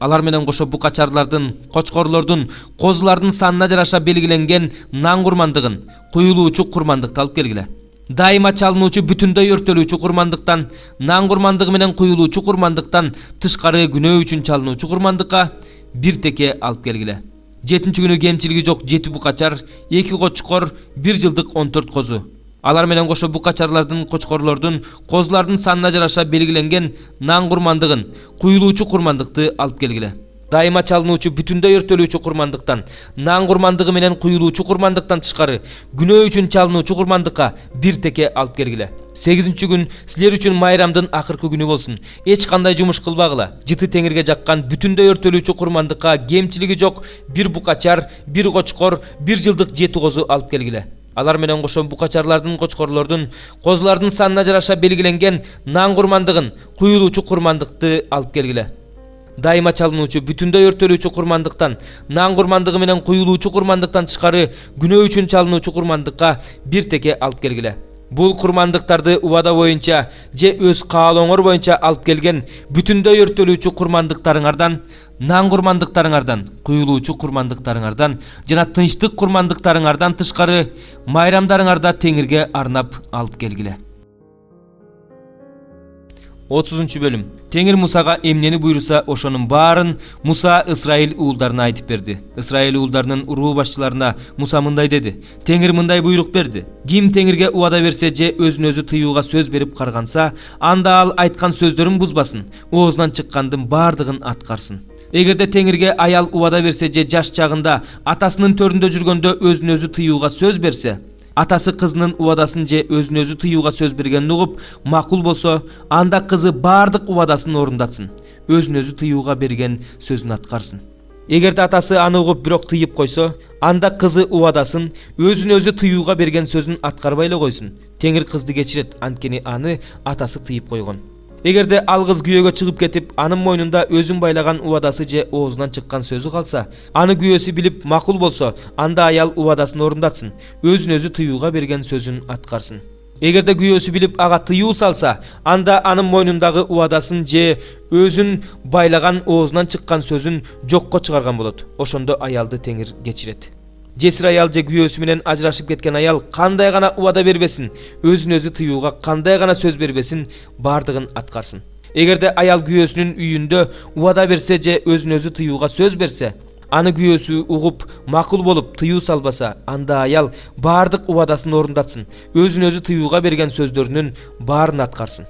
Алар менен кошо букачарлардын, кочкорлордун, козулардын санына жараша белгиленген наан курмандыгын, куюлуучу курмандыкты алып келгиле. Дайыма чалынуучу бүтүндөй өрттөлүүчү курмандыктан, наан курмандыгы менен куюлуучу курмандыктан тышкары күнөө үчүн чалынуучу курмандыкка бир теке алып келгиле. Жетинчи күнү кемчилиги жок 7 букачар, 2 кочкор, 1 жылдык 14 козу. Алар менен кошо букачарлардын, кочкорлордун, козулардын санына жараша белгиленген наан курмандыгын, куюлуучу курмандыкты алып келгиле. Дайыма чалынуучу бүтүндөй өрттөлүүчү курмандыктан, наан курмандыгы менен куюлуучу курмандыктан тышкары күнөө үчүн чалынуучу курмандыкка бир теке алып келгиле. 8-нчи күн силер үчүн майрамдын акыркы күнү болсун. Эч кандай жумуш кылбагыла. Жыты теңирге жаккан бүтүндөй өрттөлүүчү курмандыкка кемчилиги жок 1 букачар, 1 кочкор, 1 жылдык 7 козу алып келгиле. Алар менен кошо букачарлардын, кочкорлордун, козулардын санына жараша белгиленген наан курмандыгын, куюлуучу курмандыкты алып келгиле. Дайыма чалынуучу бүтүндөй өрттөлүүчү курмандыктан, наан курмандыгы менен куюлуучу курмандыктан тышкары күнөө үчүн чалынуучу курмандыкка бир теке алып келгиле. Бул курмандыктарды убада боюнча же өз каалооңор боюнча алып келген бүтүндөй өрттөлүүчү курмандыктарыңардан, наан курмандыктарыңардан, куюлуучу курмандыктарыңардан жана тынчтык курмандыктарыңардан тышкары майрамдарыңарда теңирге арнап алып келгиле. 30 бөлүм. Теңир Мусага эмнени буйруса ошонун баарын Муса Ысрайыл уулдарына айтып берди. Ысрайыл уулдарынын уруу башчыларына Муса мындай деди: Теңир мындай буйрук берди. Ким теңирге убада берсе же өзүн өзү тыюуга сөз берип карганса, анда ал айткан сөздөрүн бузбасын, оозунан чыккандын баардыгын аткарсын. Эгерде теңирге аял убада берсе же жаш чагында атасынын төрүндө жүргөндө өзүн өзү тыюуга сөз берсе, атасы кызынын убадасын же өзүн өзү тыюуга сөз бергенин угуп макул болсо, анда кызы баардык убадасын орундатсын, өзүн өзү тыюуга берген сөзүн аткарсын. Эгерде атасы аны угуп бирок тыйып койсо, анда кызы убадасын, өзүн өзү тыюуга берген сөзүн аткарбай эле койсун. Теңир кызды кечирет, анткени аны атасы тыйып койгон. Эгерде ал кыз күйөөгө чыгып кетип, анын мойнунда өзүн байлаган убадасы же оозунан чыккан сөзү калса, аны күйөөсү билип макул болсо, анда аял убадасын орундатсын, өзүн өзү тыюуга берген сөзүн аткарсын. Эгерде күйөөсү билип ага тыюу салса, анда анын мойнундагы убадасын же өзүн байлаган оозунан чыккан сөзүн жокко чыгарган болот. Ошондо аялды Теңир кечирет. Жесир аял же күйөөсү менен ажырашып кеткен аял кандай гана убада бербесин, өзүн өзү тыюуга кандай гана сөз бербесин, бардыгын аткарсын. Эгерде аял күйөөсүнүн үйүндө убада берсе же өзүн өзү тыюуга сөз берсе, аны күйөөсү угуп макул болуп тыюу салбаса, анда аял бардык убадасын орундатсын, өзүн өзү тыюуга берген сөздөрүнүн баарын аткарсын.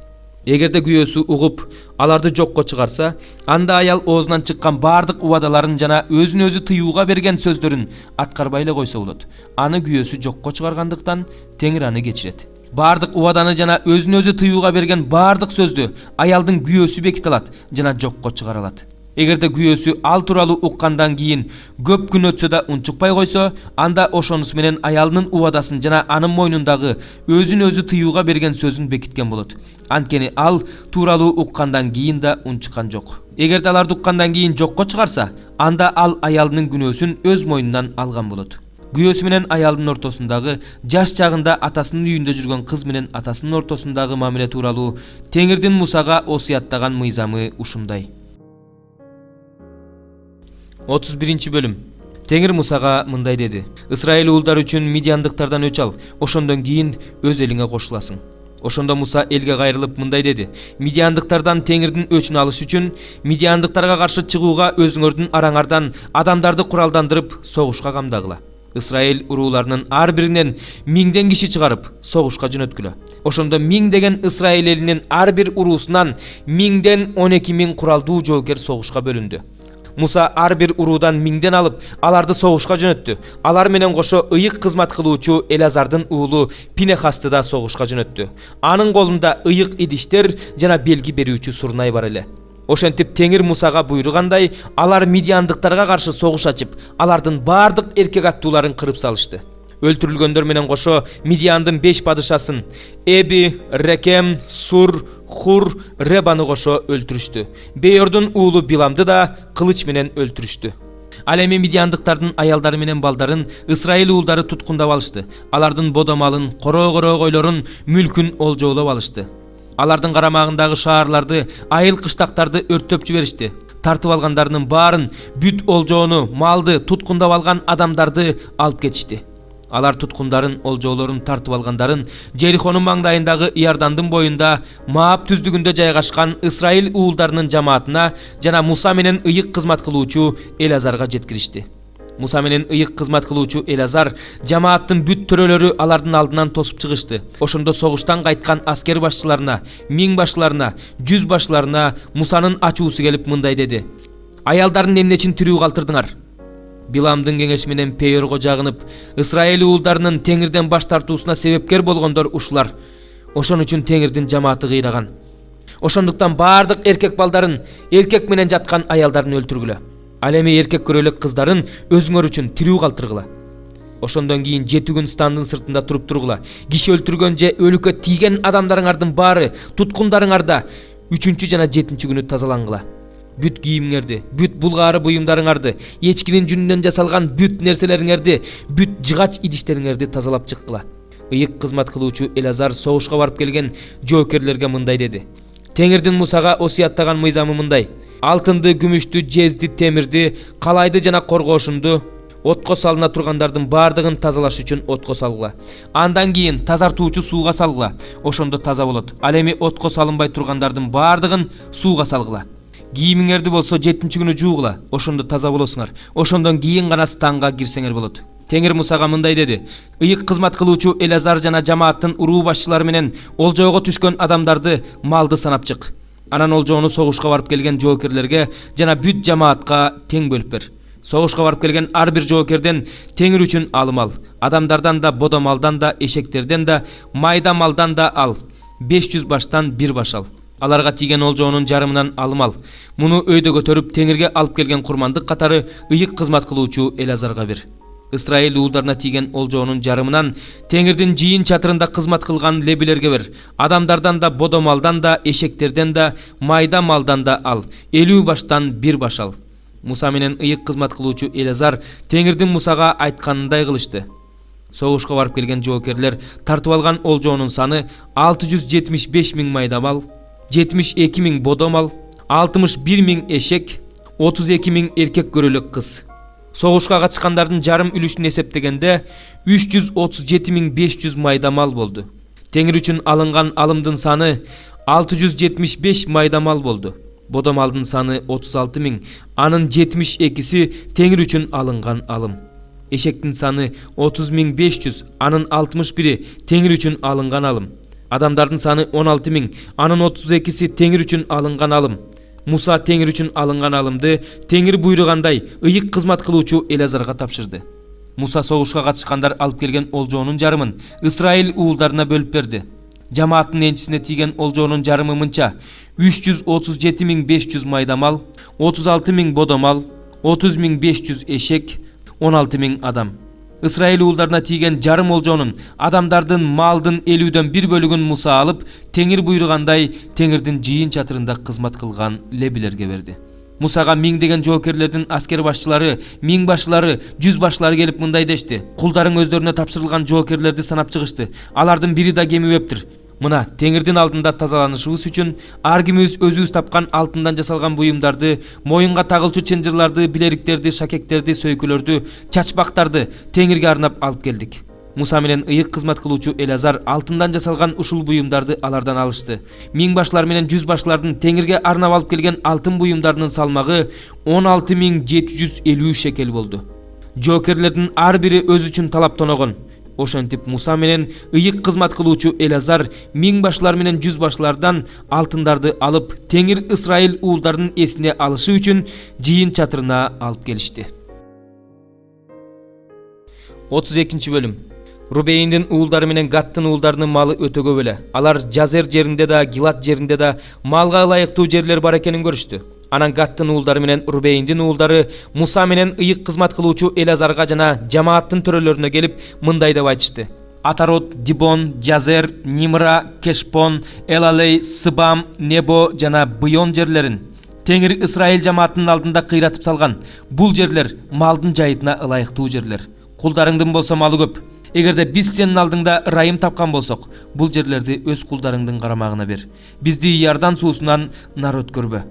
Эгерде күйөөсү угуп аларды жокко чыгарса, анда аял оозунан чыккан бардык убадаларын жана өзүн өзү тыюуга берген сөздөрүн аткарбай эле койсо болот. Аны күйөөсү жокко чыгаргандыктан Теңир аны кечирет. Бардык убаданы жана өзүн өзү тыюуга берген бардык сөздү аялдын күйөөсү беките алат жана жокко чыгара алат. Эгерде күйөөсү ал тууралуу уккандан кийин көп күн өтсө да унчукпай койсо, анда ошонусу менен аялынын убадасын жана анын мойнундагы өзүн өзү тыюуга берген сөзүн бекиткен болот. Анткени ал тууралуу уккандан кийин да унчуккан жок. Эгерде аларды уккандан кийин жокко чыгарса, анда ал аялынын күнөөсүн өз мойнунан алган болот. Күйөөсү менен аялдын ортосундагы жаш чагында атасынын үйүндө жүргөн кыз менен атасынын ортосундагы мамиле тууралуу Теңирдин Мусага осуяттаган мыйзамы ушундай. 31 бөлүм. Теңир Мусага мындай деди: Исраил уулдары үчүн мидиандыктардан өч ал, ошондон кийин өз элиңе кошуласың. Ошондо Муса элге кайрылып мындай деди: Мидиандыктардан Теңирдин өчүн алыш үчүн мидиандыктарга каршы чыгууга өзүңөрдүн араңардан адамдарды куралдандырып согушка камдагыла. Исраил урууларынын ар биринен 1000 киши чыгарып согушка жөнөткүлө. Ошондо 1000 деген Исраил элинин ар бир уруусунан 1000ден 12000 куралдуу жоокер согушка бөлүндү. Муса ар бир уруудан 1000ден алып, аларды согушка жөнөттү. Алар менен кошо ыйык кызмат кылуучу Элазардын уулу Пинехасты да согушка жөнөттү. Анын колунда ыйык идиштер жана белги берүүчү сурнай бар эле. Ошентип Теңир Мусага буйругандай, алар мидиандыктарга каршы согуш ачып, алардын бардык эркек аттууларын кырып салышты. Өлтүрүлгөндөр менен кошо Мидиандын 5 падышасын Эби, Рекем, Сур, Хур, Ребаны кошо өлтүрүштү. Бейордун уулу Биламды да кылыч менен өлтүрүштү. Ал эми мидиандыктардын аялдары менен балдарын Исраил уулдары туткундап алышты. Алардын бодомалын, короо койлорун, мүлкүн олжоолоп алышты. Алардын карамагындагы шаарларды, айыл кыштактарды өрттөп жиберишти. Тартып алгандарынын баарын, бүт олжоону, малды, туткундап алган адамдарды алып кетишти. Алар туткундарын, олжоолорун тартып алгандарын Жерихонун маңдайындагы Иордандын боюнда Маап түздүгүндө жайгашкан Исраил уулдарынын жамаатына жана Муса менен ыйык кызмат кылуучу Элазарга жеткиришти. Муса менен ыйык кызмат кылуучу Элазар жамааттын бүт төрөлөрү алардын алдынан тосуп чыгышты. Ошондо согуштан кайткан аскер башчыларына, 1000 башчыларына, 100 башчыларына Мусанын ачуусу келип мындай деди: Аялдарын эмне үчүн тирүү калтырдыңар? Биламдын кеңеши менен Пейорго жагынып, Исраил уулдарынын Теңирден баш тартуусуна себепкер болгондор ушулар. Ошон үчүн Теңирдин жамааты кыйраган. Ошондуктан бардык эркек балдарын, эркек менен жаткан аялдарын өлтүргүлө. Ал эми эркек көрө элек кыздарын өзүңөр үчүн тирүү калтыргыла. Ошондон кийин 7 күн стандын сыртында туруп тургула. Киши өлтүргөн же өлүккө тийген адамдарыңардын баары, туткундарыңарда 3 жана 7 күнү тазалангыла. Бүт кийимиңерди, бүт булгаары буюмдарыңарды, эчкинин жүнүнөн жасалган бүт нерселериңерди, бүт жыгач идиштериңерди тазалап чыккыла. Ыйык кызмат кылуучу Элазар согушка барып келген жоокерлерге мындай деди: Теңирдин Мусага осуяттаган мыйзамы мындай: алтынды, күмүштү, жезди, темирди, калайды жана коргоошунду отко салына тургандардын бардыгын тазалаш үчүн отко салгыла. Андан кийин тазартуучу сууга салгыла. Ошондо таза болот. Ал эми отко салынбай тургандардын бардыгын сууга салгыла. Кийимиңерди болсо 7 күнү жуугула. Ошондо таза болосуңар. Ошондон кийин гана станга кирсеңер болот. Теңир Мусага мындай деди: ыйык кызмат кылуучу Элазар жана жамааттын уруу башчылары менен олжоого түшкөн адамдарды, малды санап чык. Анан олжоону согушка барып келген жоокерлерге жана бүт жамаатка тең бөлүп бер. Согушка барып келген ар бир жоокерден Теңир үчүн алым ал. Адамдардан да, бодомалдан да, эшектерден да, майда малдан да ал. 500 баштан 1 баш ал. Аларга тийген олжоонун жарымынан алым ал. Муну өйдө көтөрүп Теңирге алып келген курмандык катары ыйык кызмат кылуучу Элазарга бер. Ысрайыл уулдарына тийген олжоонун жарымынан Теңирдин жийин чатырында кызмат кылган лебилерге бер. Адамдардан да, бодомалдан да, эшектерден да, майда малдан да ал. 50 баштан 1 баш ал. Муса менен ыйык кызмат кылуучу Элазар Теңирдин Мусага айтканындай кылышты. Согушка барып келген жоокерлер тартып алган олжоонун саны 675 000 майда мал, 72 000 бодомал, 61 000 эшек, 32 000 эркек көрөлөк кыз. Согушка катышкандардын жарым үлүшүн эсептегенде 337 500 майда мал болду. Теңир үчүн алынган алымдын саны 675 майда мал болду. Бодомалдын саны 36 000, анын 72-си Теңир үчүн алынган алым. Эшектин саны 30 500, анын 61-и Теңир үчүн алынган алым. Адамдардын саны 16 000, анын 32-си Теңир үчүн алынган алым. Муса Теңир үчүн алынган алымды Теңир буйругандай ыйык кызмат кылуучу Элазарга тапшырды. Муса согушка катышкандар алып келген олжоонун жарымын Ысрайыл уулдарына бөлүп берди. Жамааттын энчисине тийген олжоонун жарымы мынча: 337 500 майда мал, 36 000 бодомал, 30 500 эшек, 16 000 адам. Ысрайыл уулдарына тийген жарым олжоонун адамдардын малдын 50дөн 1 бөлүгүн Муса алып, Теңир буйругандай Теңирдин жийин чатырында кызмат кылган лебилерге берди. Мусага миңдеген жоокерлердин аскер башчылары, миң башчылары, 100 башчылары келип мындай дешти: "Кулдарың өздөрүнө тапшырылган жоокерлерди санап чыгышты. Алардын бири да кемибептир. Мына Теңирдин алдында тазаланышыбыз үчүн ар кимибиз өзүбүз тапкан алтындан жасалган буюмдарды, моюнга тагылчу чынжырларды, билериктерди, шакектерди, сөйкөлөрдү, чачпактарды Теңирге арнап алып келдик." Муса менен ыйык кызмат кылуучу Элазар алтындан жасалган ушул буюмдарды алардан алышты. Миң башлар менен 100 башлардын Теңирге арнап алып келген алтын буюмдарынын салмагы 16 750 шекел болду. Жоокерлердин ар бири өзү үчүн талаптоногон. Ошентип Муса менен ыйык кызмат кылуучу Элазар миң башлар менен 100 башлардан алтындарды алып, Теңир Ысрайыл уулдарынын эсине алышы үчүн жийин чатырына алып келишти. 32 бөлүм. Рубейндин уулдары менен Гаттын уулдарынын малы өтө көп эле. Алар Жазер жеринде да, Гилат жеринде да малга ылайыктуу жерлер бар экенин көрүштү. Анан Гаттын уулдары менен Рубейндин уулдары Муса менен ыйык кызмат кылуучу Элазарга жана жамааттын төрөлөрүнө келип мындай деп айтышты: Атарот, Дибон, Жазер, Нимра, Кешпон, Элалей, Сыбам, Небо жана Быйон жерлерин Теңир Ысрайыл жамааттынын алдында кыйратып салган. Бул жерлер малдын жайытына ылайыктуу жерлер. Кулдарыңдын болсо малы көп. Эгерде биз сенин алдыңда ырайым тапкан болсок, бул жерлерди өз кулдарыңдын карамагына бер. Бизди Иордан суусунан нар өткөрбө.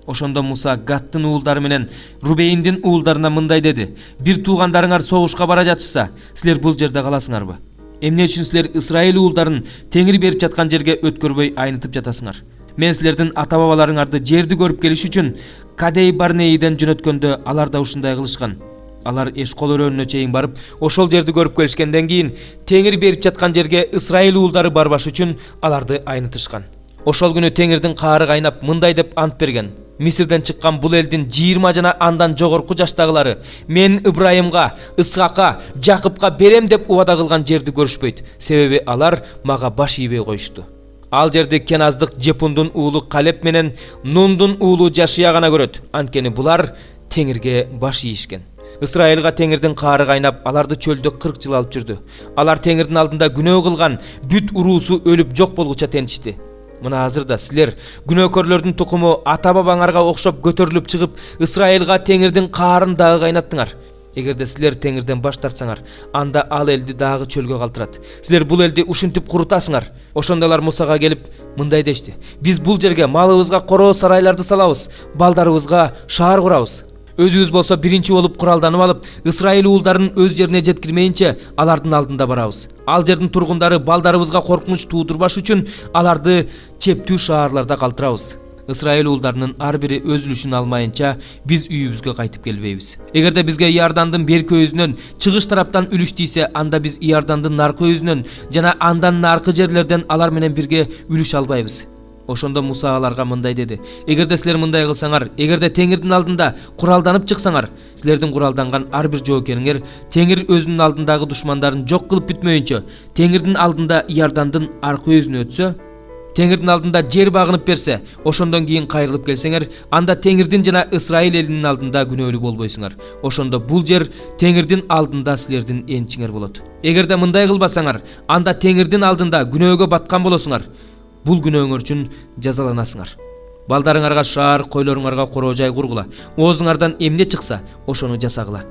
Ошондо Муса Гаттын уулдары менен Рубейндин уулдарына мындай деди: "Бир туугандарыңар согушка бара жатышса, силер бул жерде каласыңарбы? Эмне үчүн силер Ысрайыл уулдарын Теңир берип жаткан жерге өткөрбөй айнытып жатасыңар? Мен силердин ата-бабаларыңарды жерди көрүп келиш үчүн Кадей Барнеиден жөнөткөндө алар да ушундай кылышкан. Алар Эшкол өрөөнүнө чейин барып, ошол жерди көрүп келишкенден кийин Теңир берип жаткан жерге Ысрайыл уулдары барбаш үчүн аларды айнытышкан. Ошол күнү Теңирдин каары кайнап мындай деп ант берген: Мисирден чыккан бул элдин 20 жана андан жогорку жаштагылары мен Ибрайымга, Исхакка, Жакыпка берем деп убада кылган жерди көрүшпөйт. Себеби алар мага баш ийбей коюшту. Ал жерди Кеназдык Жепундун уулу Калеп менен Нундун уулу Жашия гана көрөт. Анткени булар Теңирге баш ийишкен. Ысрайылга Теңирдин каары кайнап, аларды чөлдө 40 жыл алып жүрдү. Алар Теңирдин алдында күнөө кылган, бүт уруусу өлүп жок болгуча тентишти. Мына азыр да силер күнөөкөрлөрдүн тукуму ата-бабаңарга окшоп көтөрүлүп чыгып, Ысрайылга Теңирдин каарын дагы кайнаттыңар. Эгерде силер Теңирден баш тартсаңар, анда ал элди дагы чөлгө калтырат. Силер бул элди ушинтип курутасыңар. Ошондо алар Мусага келип мындай дешти: Биз бул жерге малыбызга короо сарайларды салабыз, балдарыбызга шаар курабыз. Өзүбүз болсо биринчи болуп куралданып алып, Ысрайыл уулдарын өз жерине жеткирмейинче алардын алдында барабыз. Ал жердин тургундары балдарыбызга коркунуч туудурбаш үчүн аларды чептүү шаарларда калтырабыз. Ысрайыл уулдарынын ар бири өз үлүшүн алмайынча биз үйүбүзгө кайтып келбейбиз. Эгерде бизге Иордандын берки өзүнөн чыгыш тараптан үлүш тийсе, анда биз Иордандын наркы өзүнөн жана андан наркы жерлерден алар менен бирге үлүш албайбыз. Ошондо Муса аларга мындай деди: Эгерде силер мындай кылсаңар, эгерде Теңирдин алдында куралданып чыксаңар, силердин куралданган ар бир жоокериңер Теңир өзүнүн алдындагы душмандарын жок кылып бүтмөйүнчө, Теңирдин алдында Иордандын аркы өзүнө өтсө, Теңирдин алдында жер багынып берсе, ошондон кийин кайрылып келсеңер, анда Теңирдин жана Исраил элинин алдында күнөөлүү болбойсуңар. Ошондо бул жер Теңирдин алдында силердин энчиңер болот. Эгерде мындай кылбасаңар, анда Теңирдин алдында күнөөгө баткан болосуңар. Бул күнөөңөр үчүн жазаланасыңар. Балдарыңарга шаар, койлоруңарга короо жай кургула. Оозуңардан эмне чыкса, ошону жасагыла.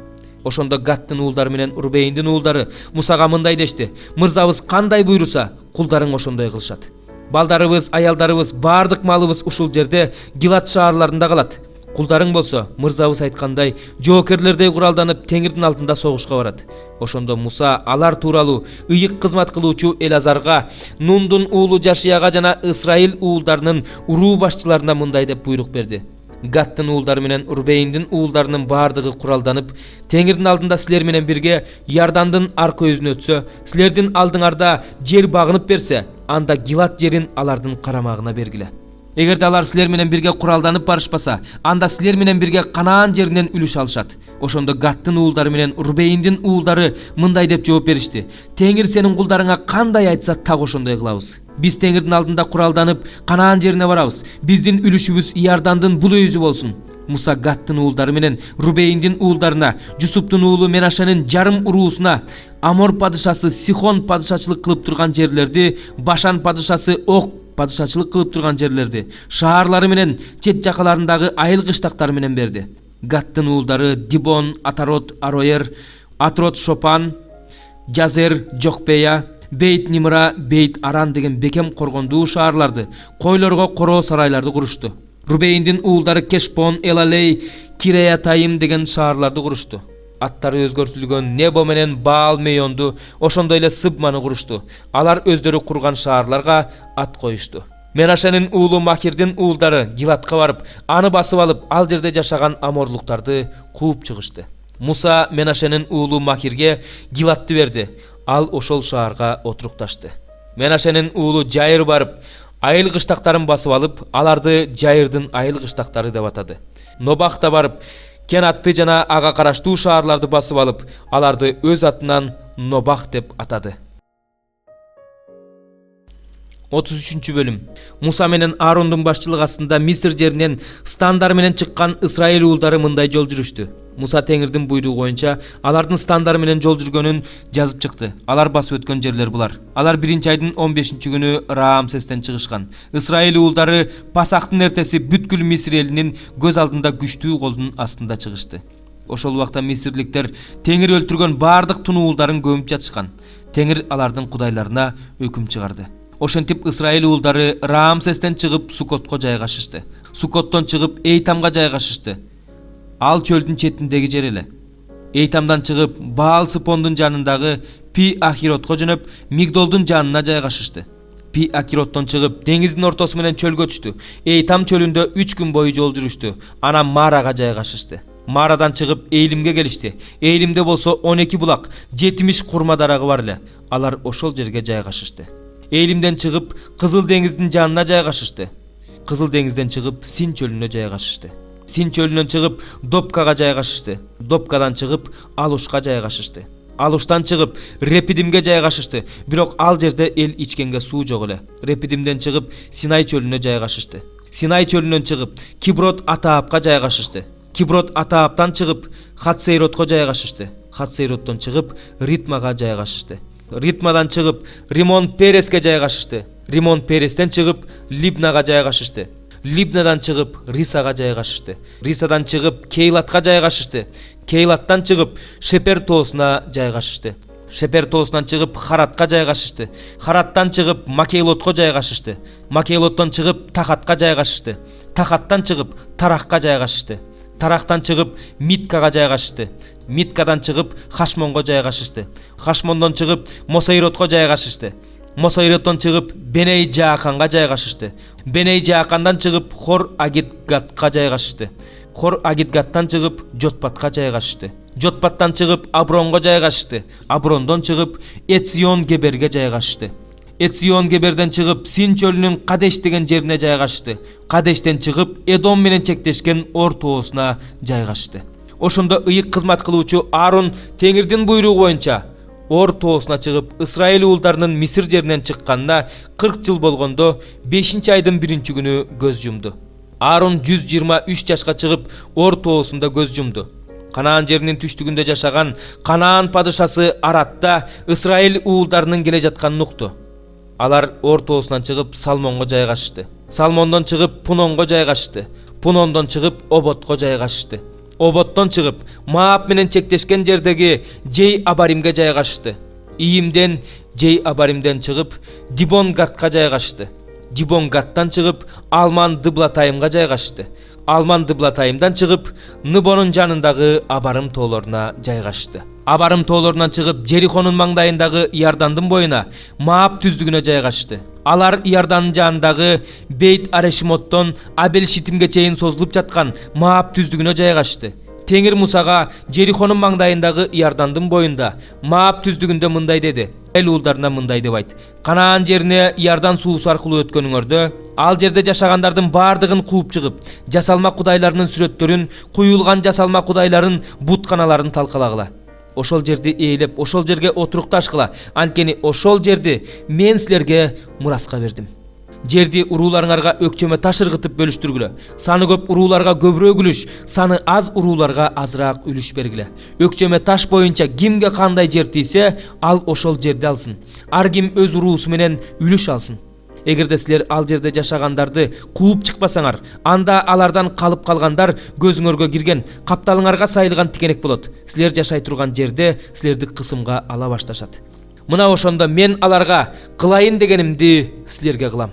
Ошондо Гаттын уулдары менен Рубейндин уулдары Мусага мындай дешти: "Мырзабыз кандай буйруса, кулдарың ошондой кылышат. Балдарыбыз, аялдарыбыз, бардык малыбыз ушул жерде Гилат шаарларында калат. Кулдарың болсо, мырзабыз айткандай, жоокерлердей куралданып Теңирдин алдында согушка барат." Ошондо Муса алар тууралуу ыйык кызмат кылуучу Элазарга, Нундун уулу Жашияга жана Исраил уулдарынын уруу башчыларына мындай деп буйрук берди: "Гаттын уулдары менен Рубейндин уулдарынын бардыгы куралданып, Теңирдин алдында силер менен бирге Ярдандын аркы өзүнө өтсө, силердин алдыңарда жер багынып берсе, анда Гилат жерин алардын карамагына бергиле. Эгерде алар силер менен бирге куралданып барышпаса, анда силер менен бирге Канаан жеринен үлүш алышат." Ошондо Гаттын уулдары менен Рубейндин уулдары мындай деп жооп беришти: "Теңир сенин кулдарыңа кандай айтса, так ошондой кылабыз. Биз Теңирдин алдында куралданып Канаан жерине барабыз. Биздин үлүшүбүз Иордандын бул өзү болсун." Муса Гаттын уулдары менен Рубейндин уулдарына, Жусуптун уулу Менашенин жарым уруусуна, Амор падышасы Сихон падышачылык кылып турган жерлерди, Башан падышасы Ог падышачылык кылып турган жерлерди, шаарлары менен чет жакаларындагы айыл кыштактары менен берди. Гаттын уулдары Дибон, Атарот, Ароер, Атрот Шопан, Жазер, Жокпея, Бейт Нимра, Бейт Аран деген бекем коргондуу шаарларды, койлорго короо сарайларды курушту. Рубейндин уулдары Кешпон, Элалей, Киреятайым деген шаарларды курушту. Аттары өзгөртүлгөн Небо менен Баал Мейонду, ошондой эле Сыбманы курушту. Алар өздөрү курган шаарларга ат коюшту. Менашенин уулу Махирдин уулдары Гилатка барып, аны басып алып, ал жерде жашаган аморлуктарды кууп чыгышты. Муса Менашенин уулу Махирге Гилатты берди. Ал ошол шаарга отурукташты. Менашенин уулу Жайыр барып, айыл кыштактарын басып алып, аларды Жайырдын айыл кыштактары деп атады. Нобах да барып, Кенатты жана ага караштуу шаарларды басып алып, аларды өз атынан Нобах деп атады. 33 бөлүм. Муса менен Аарондун башчылык астында Мисир жеринен стандар менен чыккан Исраил уулдары мындай жол жүрүштү. Муса Теңирдин буйругу боюнча алардын стандары менен жол жүргөнүн жазып чыкты. Алар басып өткөн жерлер булар. Алар 1-айдын 15 күнү Раамсестен чыгышкан. Исраил уулдары Пасактын эртеси бүткүл Мисир элинин көз алдында күчтүү колдун астында чыгышты. Ошол убакта мисирликтер Теңир өлтүргөн бардык тунуулдарын көмүп жатышкан. Теңир алардын кудайларына өкүм чыгарды. Ошентип Исраил уулдары Раамсестен чыгып Сукотко жайгашышты. Сукоттон чыгып Эйтамга жайгашышты. Ал чөлдүн четиндеги жер эле. Эйтамдан чыгып Баал-Сыпондун жанындагы Пи-Ахиротко жөнөп Мигдолдун жанына жайгашышты. Пи-Ахироттон чыгып деңиздин ортосу менен чөлгө түштү. Эйтам чөлүндө 3 күн бою жол жүрүштү. Анан Марага жайгашышты. Марадан чыгып Эйлимге келишти. Эйлимде болсо 12 булак, 70 курма дарагы бар эле. Алар ошол жерге жайгашышты. Эйлимден чыгып Кызыл деңиздин жанына жайгашышты. Кызыл деңизден чыгып Син чөлүнө жайгашышты. Син чөлүнөн чыгып Допкага жайгашышты. Допкадан чыгып Алушка жайгашышты. Алуштан чыгып Репидимге жайгашышты. Бирок ал жерде эл ичкенге суу жок эле. Репидимден чыгып Синай чөлүнө жайгашышты. Синай чөлүнөн чыгып Киброт Атаапка жайгашышты. Киброт Атааптан чыгып Хатсейротко жайгашышты. Хатсейроттон чыгып Ритмага жайгашышты. Ритмадан чыгып Римон Переске жайгашышты. Римон Перестен чыгып Либнага жайгашышты. Либнадан чыгып Рисага жайгашышты. Рисадан чыгып Кейлатка жайгашышты. Кейлаттан чыгып Шепер тоосуна жайгашышты. Шепер тоосунан чыгып Харатка жайгашышты. Хараттан чыгып Макейлотко жайгашышты. Макейлоттон чыгып Тахатка жайгашышты. Тахаттан чыгып Тарахка жайгашышты. Тарахтан чыгып Миткага жайгашышты. Миткадан чыгып Хашмонго жайгашышты. Хашмондон чыгып Мосейротко жайгашышты. Мосейроттон чыгып Беней Жааканга жайгашышты. Беней Жаакандан чыгып Хор Агитгатка жайгашышты. Хор Агитгаттан чыгып Жотпатка жайгашышты. Жотпаттан чыгып Абронго жайгашышты. Аброндон чыгып Эцион Геберге жайгашышты. Эцион Геберден чыгып Син чөлүнүн Кадеш деген жерине жайгашышты. Кадештен чыгып Эдом менен чектешкен Ор тоосуна жайгашышты. Ошондо ыйык кызмат кылуучу Аарон Теңирдин буйругу боюнча Ор тоосуна чыгып, Исраил уулдарынын Мисир жеринен чыкканына 40 жыл болгондо 5-айдын 1-күнү көз жумду. Аарон 123 жашка чыгып, Ор тоосунда көз жумду. Канаан жеринин түштүгүндө жашаган Канаан падышасы Аратта Исраил уулдарынын келе жатканын укту. Алар Ор тоосунан чыгып Салмонго жайгашты. Салмондон чыгып Пунонго жайгашты. Пунондон чыгып Оботко жайгашты. Оботтон чыгып Маап менен чектешкен жердеги Жей Абаримге жайгашты. Ийимден Жей Абаримден чыгып Дибон Гатка жайгашты. Дибон Гаттан чыгып Алман Дыблатайымга жайгашты. Алман Дыблатайымдан чыгып Ныбонун жанындагы Абарым тоолоруна жайгашты. Абарым тоолорунан чыгып Жерихонун маңдайындагы Иордандын боюна Маап түздүгүнө жайгашты. Алар Иордандын жанындагы Бейт Арешмоттон Абел Шитимге чейин созулуп жаткан Маап түздүгүнө жайгашты. Теңир Мусага Жерихонун маңдайындагы Иордандын боюнда Маап түздүгүндө мындай деди. Эл уулдарына мындай деп айт: Канаан жерине Иордан суусу аркылуу өткөнүңөрдө, ал жерде жашагандардын баардыгын кууп чыгып, жасалма кудайларынын сүрөттөрүн, куюлган жасалма кудайларын бутканаларын талкалагыла. Ошол жерди ээлеп, ошол жерге отурукташкыла. Анткени ошол жерди мен силерге мураска бердим. Жерди урууларыңарга өкчөмө таш ыргытып бөлүштүргүлө. Саны көп урууларга көбүрөөк үлүш, саны аз урууларга азыраак үлүш бергиле. Өкчөмө таш боюнча кимге кандай жер тийсе, ал ошол жерди алсын. Ар ким өз уруусу менен үлүш алсын. Эгерде силер ал жерде жашагандарды кууп чыкпасаңар, анда алардан калып калгандар көзүңөргө кирген, капталыңарга сайылган тикенек болот. Силер жашай турган жерде силерди кысымга ала башташат. Мына ошондо мен аларга кылайын дегенимди силерге кылам.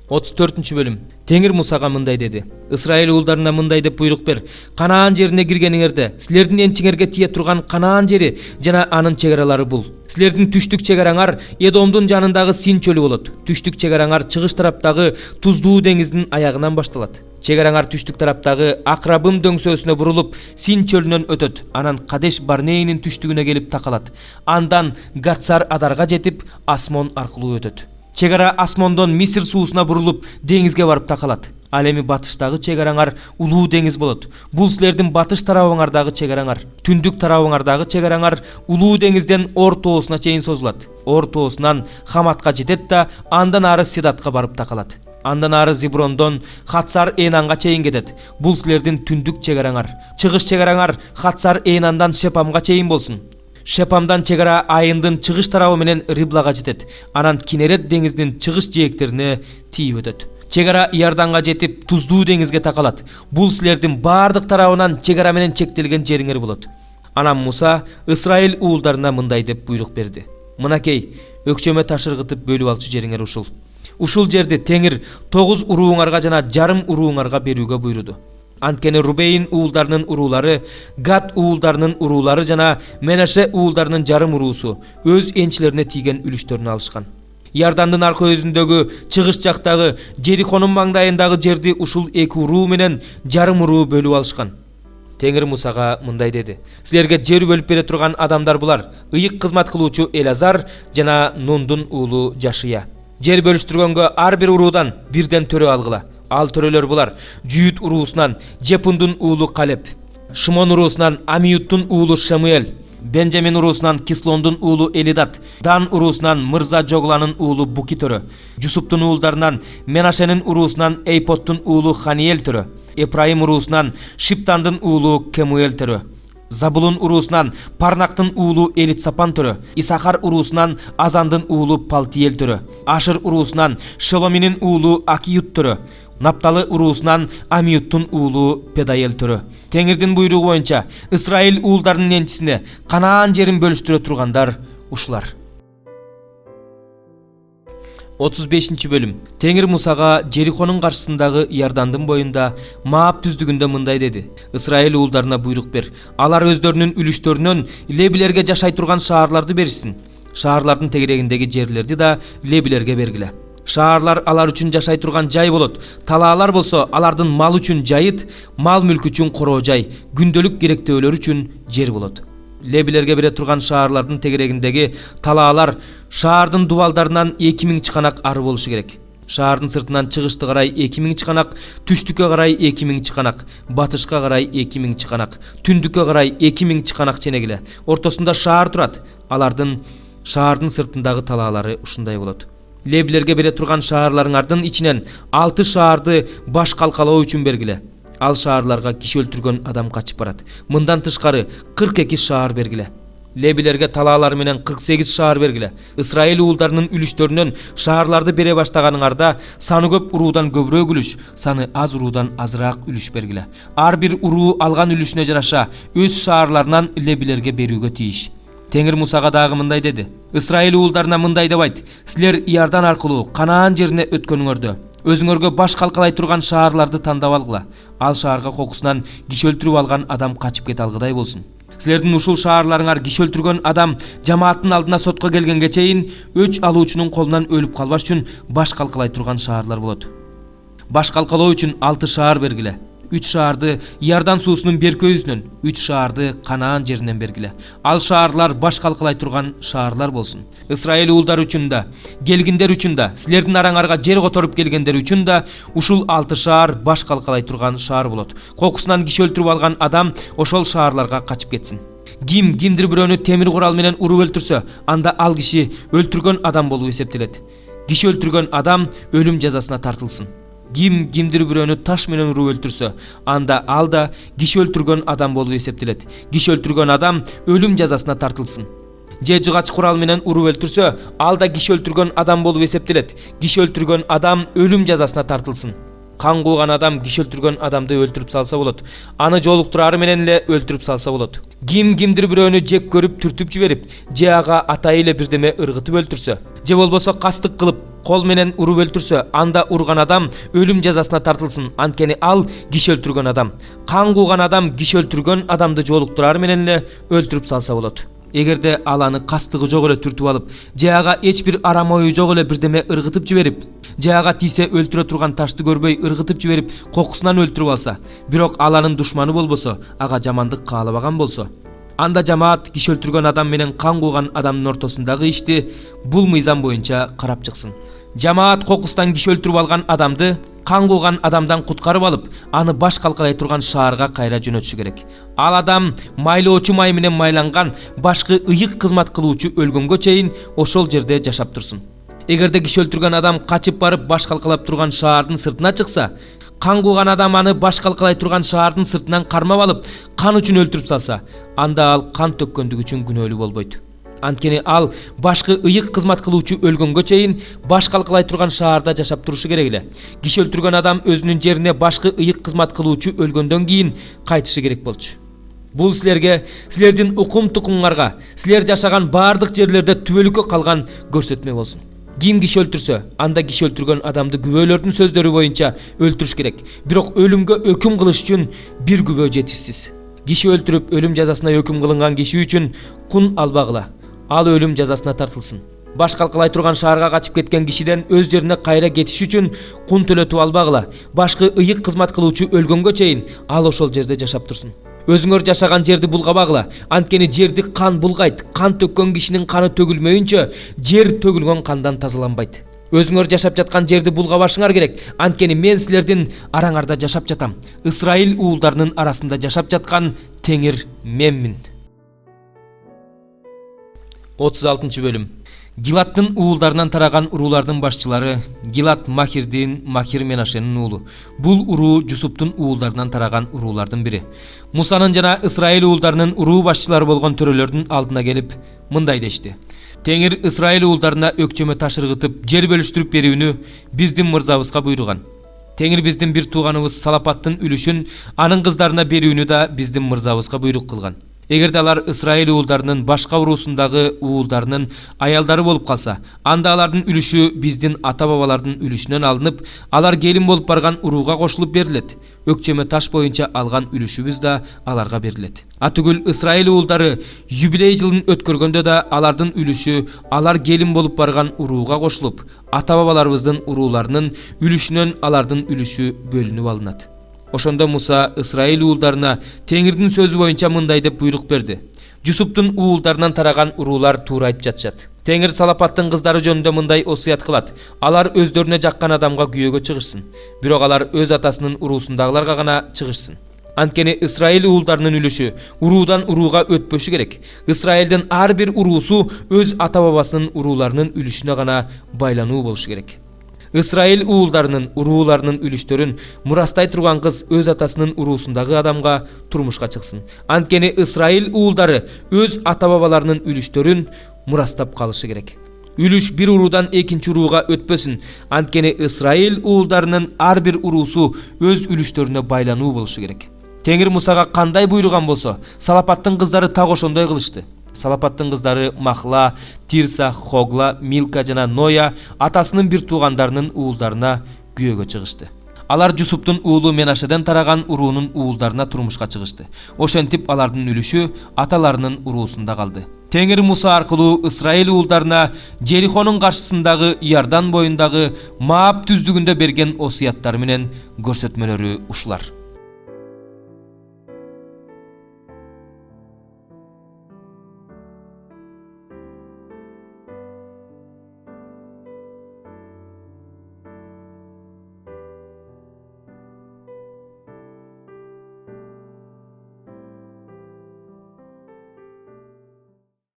34-бөлүм. Теңир Мусага мындай деди: Исраил уулдарына мындай деп буйрук бер: Канаан жерине киргениңерде, силердин энчиңерге тие турган Канаан жери жана анын чегаралары бул. Силердин түштүк чегараңар Эдомдун жанындагы Син чөлү болот. Түштүк чегараңар чыгыш тараптагы Туздуу деңиздин аягынан башталат. Чегараңар түштүк тараптагы Акрабым дөңсөөсүнө бурулуп, Син чөлүнөн өтөт. Анан Кадеш Барнейнин түштүгүнө келип такалат. Андан Гатсар Адарга жетип, Асмон аркылуу өтөт. Чегара Асмондон Мисир суусуна бурулуп, деңизге барып такалат. Ал эми батыштагы чегараңар улуу деңиз болот. Бул силердин батыш тарабыңардагы чегараңар. Түндүк тарабыңардагы чегараңар улуу деңизден Ор тоосуна чейин созулат. Ор тоосунан Хаматка жетет да андан ары Сидатка барып такалат. Андан ары Зиброндон Хатсар Энанга чейин кетет. Бул силердин түндүк чегараңар. Чыгыш чегараңар Хатсар Энандан Шепамга чейин болсун. Шепамдан чегара айындын чыгыш тарабы менен Риблага жетет. Анан Кинерет деңизинин чыгыш жээктерине тийип өтөт. Чегара Иорданга жетип, Туздуу деңизге такалат. Бул силердин баардык тарабынан чегара менен чектелген жериңер болот. Анан Муса Исраил уулдарына мындай деп буйрук берди: Мынакей, өкчөмө таш ыргытып бөлүп алчу жериңер ушул. Ушул жерди Теңир 9 урууңарга жана жарым урууңарга берүүгө буйруду. Анткени Рубейн уулдарынын уруулары, Гад уулдарынын уруулары жана Менаше уулдарынын жарым уруусу өз энчилерине тийген үлүштөрүн алышкан. Иордандын аркы өзүндөгү чыгыш жактагы Жерихонун маңдайындагы жерди ушул эки уруу менен жарым уруу бөлүп алышкан. Теңир Мусага мындай деди: Силерге жер бөлүп бере турган адамдар булар: ыйык кызмат кылуучу Элазар жана Нундун уулу Жашия. Жер бөлүштүргөнгө ар бир уруудан бирден төрө алгыла. Ал төрөлөр булар: Жүйүт уруусунан Жепундун уулу Калеп, Шимон уруусунан Амиюттун уулу Шамуэл, Бенжамин уруусунан Кислондун уулу Элидат, Дан уруусунан Мырза Жогланын уулу Буки төрө, Жусуптун уулдарынан Менашенин уруусунан Эйпоттун уулу Ханиел төрө, Эпраим уруусунан Шиптандын уулу Кемуэл төрө, Забулун уруусунан Парнактын уулу Элитсапан төрө, Исахар уруусунан Азандын уулу Палтиел төрө, Ашыр уруусунан Шеломинин уулу Акиют төрө, Напталы уруусунан Амиюттун уулу Педаел төрө. Теңирдин буйругу боюнча Исраил уулдарынын энчисине Канаан жерин бөлүштүрө тургандар ушулар. 35-бөлүм. Теңир Мусага Жерихонун каршысындагы Иордандын боюнда Маап түздүгүндө мындай деди: Исраил уулдарына буйрук бер: Алар өздөрүнүн үлүштөрүнөн лебилерге жашай турган шаарларды беришсин. Шаарлардын тегерегиндеги жерлерди да лебилерге бергиле. Шаарлар алар үчүн жашай турган жай болот. Талаалар болсо алардын мал үчүн жайыт, мал мүлк үчүн короо жай, күндөлүк керектөөлөр үчүн жер болот. Лебилерге бере турган шаарлардын тегерегиндеги талаалар шаардын дубалдарынан 2000 чыканак ары болушу керек. Шаардын сыртынан чыгышты карай 2000 чыканак, түштүккө карай 2000 чыканак, батышка карай 2000 чыканак, түндүккө карай 2000 чыканак ченегиле. Ортосунда шаар турат. Шаардын сыртындагы талаалары ушундай болот. Лебилерге бере турган шаарларыңардын ичинен 6 шаарды баш калкалоо үчүн бергиле. Ал шаарларга киши өлтүргөн адам качып барат. Мындан тышкары 42 шаар бергиле. Лебилерге талаалар менен 48 шаар бергиле. Исраил уулдарынын үлүштөрүнөн шаарларды бере баштаганыңарда саны көп уруудан көбүрөөк үлүш, саны аз уруудан азыраак үлүш бергиле. Ар бир уруу алган үлүшүнө жараша өз шаарларынан лебилерге берүүгө тийиш. Теңир Мусага дагы мындай деди. Исраил уулдарына мындай деп айт: силер Иордан аркылуу Канаан жерине өткөнүңөрдө өзүңөргө баш калкалай турган шаарларды тандап алгыла. Ал шаарга кокусунан киши өлтүрүп алган адам качып кете алгыдай болсун. Силердин ушул шаарларыңар киши өлтүргөн адам жамааттын алдына сотко келгенге чейин өч алуучунун колунан өлүп калбаш үчүн баш калкалай турган шаарлар болот. Баш калкалоо үчүн 6 шаар бергиле. 3 шаарды Иордан суусунун берки өйүсүнөн, 3 шаарды Канаан жеринен бергиле. Ал шаарлар баш калкалай турган шаарлар болсун. Исраил уулдары үчүн да, келгиндер үчүн да, силердин араңарга жер которуп келгендер үчүн да ушул 6 шаар баш калкалай турган шаар болот. Кокусунан киши өлтүрүп алган адам ошол шаарларга качып кетсин. Кимдир бирөөнү темир курал менен уруп өлтүрсө, анда ал киши өлтүргөн адам болуп эсептелет. Киши өлтүргөн адам өлүм жазасына тартылсын. Кимдир бирөөнү таш менен уруп өлтүрсө, анда ал да киши өлтүргөн адам болуп эсептелет. Киши өлтүргөн адам өлүм жазасына тартылсын. Же жыгач курал менен уруп өлтүрсө, ал да киши өлтүргөн адам болуп эсептелет. Киши өлтүргөн адам өлүм жазасына тартылсын. Кан кууган адам киши өлтүргөн адамды өлтүрүп салса болот. Аны жолуктурары менен эле өлтүрүп салса болот. Кимдир бирөөнү жек көрүп түртүп жиберип, же ага атайы эле бирдеме ыргытып өлтүрсө, же болбосо кастык кылып кол менен уруп өлтүрсө, анда урган адам өлүм жазасына тартылсын. Анткени ал киши өлтүргөн адам. Кан кууган адам киши өлтүргөн адамды жолуктурары менен эле өлтүрүп салса болот. Эгерде ал аны кастыгы жок эле түртүп алып, же ага эч бир арам ою жок эле бирдеме ыргытып жиберип, же ага тийсе өлтүрө турган ташты көрбөй ыргытып жиберип, кокусунан өлтүрүп алса, бирок ал анын душманы болбосо, ага жамандык каалабаган болсо, анда жамаат киши өлтүргөн адам менен кан кууган адамдын ортосундагы ишти бул мыйзам боюнча карап чыксын. Жамаат кокустан киши өлтүрүп алган адамды кан кууган адамдан куткарып алып, аны баш калкалай турган шаарга кайра жөнөтүшү керек. Ал адам майлоочу май менен майланган башкы ыйык кызмат кылуучу өлгөнгө чейин ошол жерде жашап турсун. Эгерде киши өлтүргөн адам качып барып баш калкалап турган шаардын сыртына чыкса, кан кууган адам аны баш калкалай турган шаардын сыртынан кармап алып, кан үчүн өлтүрүп салса, анда ал кан төккөндүгү үчүн күнөөлүү болбойт. Анткени ал башкы ыйык кызмат кылуучу өлгөнгө чейин баш калкалай турган шаарда жашап турушу керек эле. Киши өлтүргөн адам өзүнүн жерине башкы ыйык кызмат кылуучу өлгөндөн кийин кайтышы керек болчу. Бул силерге, силердин укум тукумуңарга, силер жашаган баардык жерлерде түбөлүккө калган көрсөтмө болсун. Ким киши өлтүрсө, анда киши өлтүргөн адамды күбөлөрдүн сөздөрү боюнча өлтүрүш керек. Бирок өлүмгө өкүм кылыш үчүн бир күбө жетишсиз. Киши өлтүрүп өлүм жазасына өкүм кылынган киши үчүн кун албагыла. Ал өлүм жазасына тартылсын. Баш калкалай турган шаарга качып кеткен кишиден өз жерине кайра кетиш үчүн кун төлөтүп албагыла. Башкы ыйык кызмат кылуучу өлгөнгө чейин ал ошол жерде жашап турсун. Өзүңөр жашаган жерди булгабагыла. Анткени жерди кан булгайт. Кан төккөн кишинин каны төгүлмөйүнчө жер төгүлгөн кандан тазаланбайт. Өзүңөр жашап жаткан жерди булгабашыңар керек. Анткени мен силердин араңарда жашап жатам. Исраил уулдарынын арасында жашап жаткан Теңир менмин. 36 бөлүм. Гилаттын уулдарынан тараган уруулардын башчылары Гилат Махирдин Махир Менашенин уулу. Бул уруу Жусуптун уулдарынан тараган уруулардын бири. Мусанын жана Исраил уулдарынын уруу башчылары болгон төрөлөрдүн алдына келип мындай дешти: Теңир Исраил уулдарына өкчөмө таш ыргытып, жер бөлүштүрүп берүүнү биздин мырзабызга буйруган. Теңир биздин бир тууганыбыз Салапаттын үлүшүн анын кыздарына берүүнү да биздин мырзабызга буйрук кылган. Эгерде алар Исраил уулдарынын башка уруусундагы уулдарынын аялдары болуп калса, анда алардын үлүшү биздин ата-бабалардын үлүшүнөн алынып, алар келин болуп барган урууга кошулуп берилет. Өкчөмө таш боюнча алган үлүшүбүз да аларга берилет. Атүгүл Исраил уулдары юбилей жылын өткөргөндө да алардын үлүшү алар келин болуп барган урууга кошулуп, ата-бабаларыбыздын урууларынын үлүшүнөн алардын үлүшү бөлүнүп алынат. Ошондо Муса Исраил уулдарына Теңирдин сөзү боюнча мындай деп буйрук берди: Jusuptun uğuldarынан taragan urular tuura ayıp жатышат. Teňir Salapattın kızdары jönünde mınday osiyat kılat. Alar özdörüne jakkan adamga güýöge çygyşsın. Birok alar öz atasının urusundagılarga gana çygyşsın. Antkeni İsrail uğuldarının ülüşü urudan uruga ötpöşü gerek. İsrail'den ar bir urusu öz ata babasının urularının ülüşüne gana baylanuu boluşu gerek. İsrail uğuldarının urularının ülüştörün murastay turgan kız öz atasının urusundagı adamga turmuşka çıksın. Antkeni İsrail uğuldarı öz ata babalarının ülüştörün murastap kalışı gerek. Ülüş bir urudan ekinci uruga ötpösün. Antkeni İsrail uğuldarının ar bir urusu öz ülüştörüne baylanuu boluşu gerek. Teňir Musaga kanday buyrugan bolsa, Salapattın kızdары tak oşondoy kılıştı. Salapattın kızdары Mahla, Tirsa, Hogla, Milka jana Noya atasının bir tuğandarının uğuldarına güýöge çygyştı. Alar Jusuptun uğulu Menaşeden taragan urunun uğuldarına turmuşka çygyştı. Oşentip alardın ülüşü atalarının urusunda kaldı. Teňir Musa arkылуу İsrail uğuldarına Jerihonun karşısındagı Yardan boyundagı Maap düzlügünde bergen osiyatları menen görsetmeleri uşular.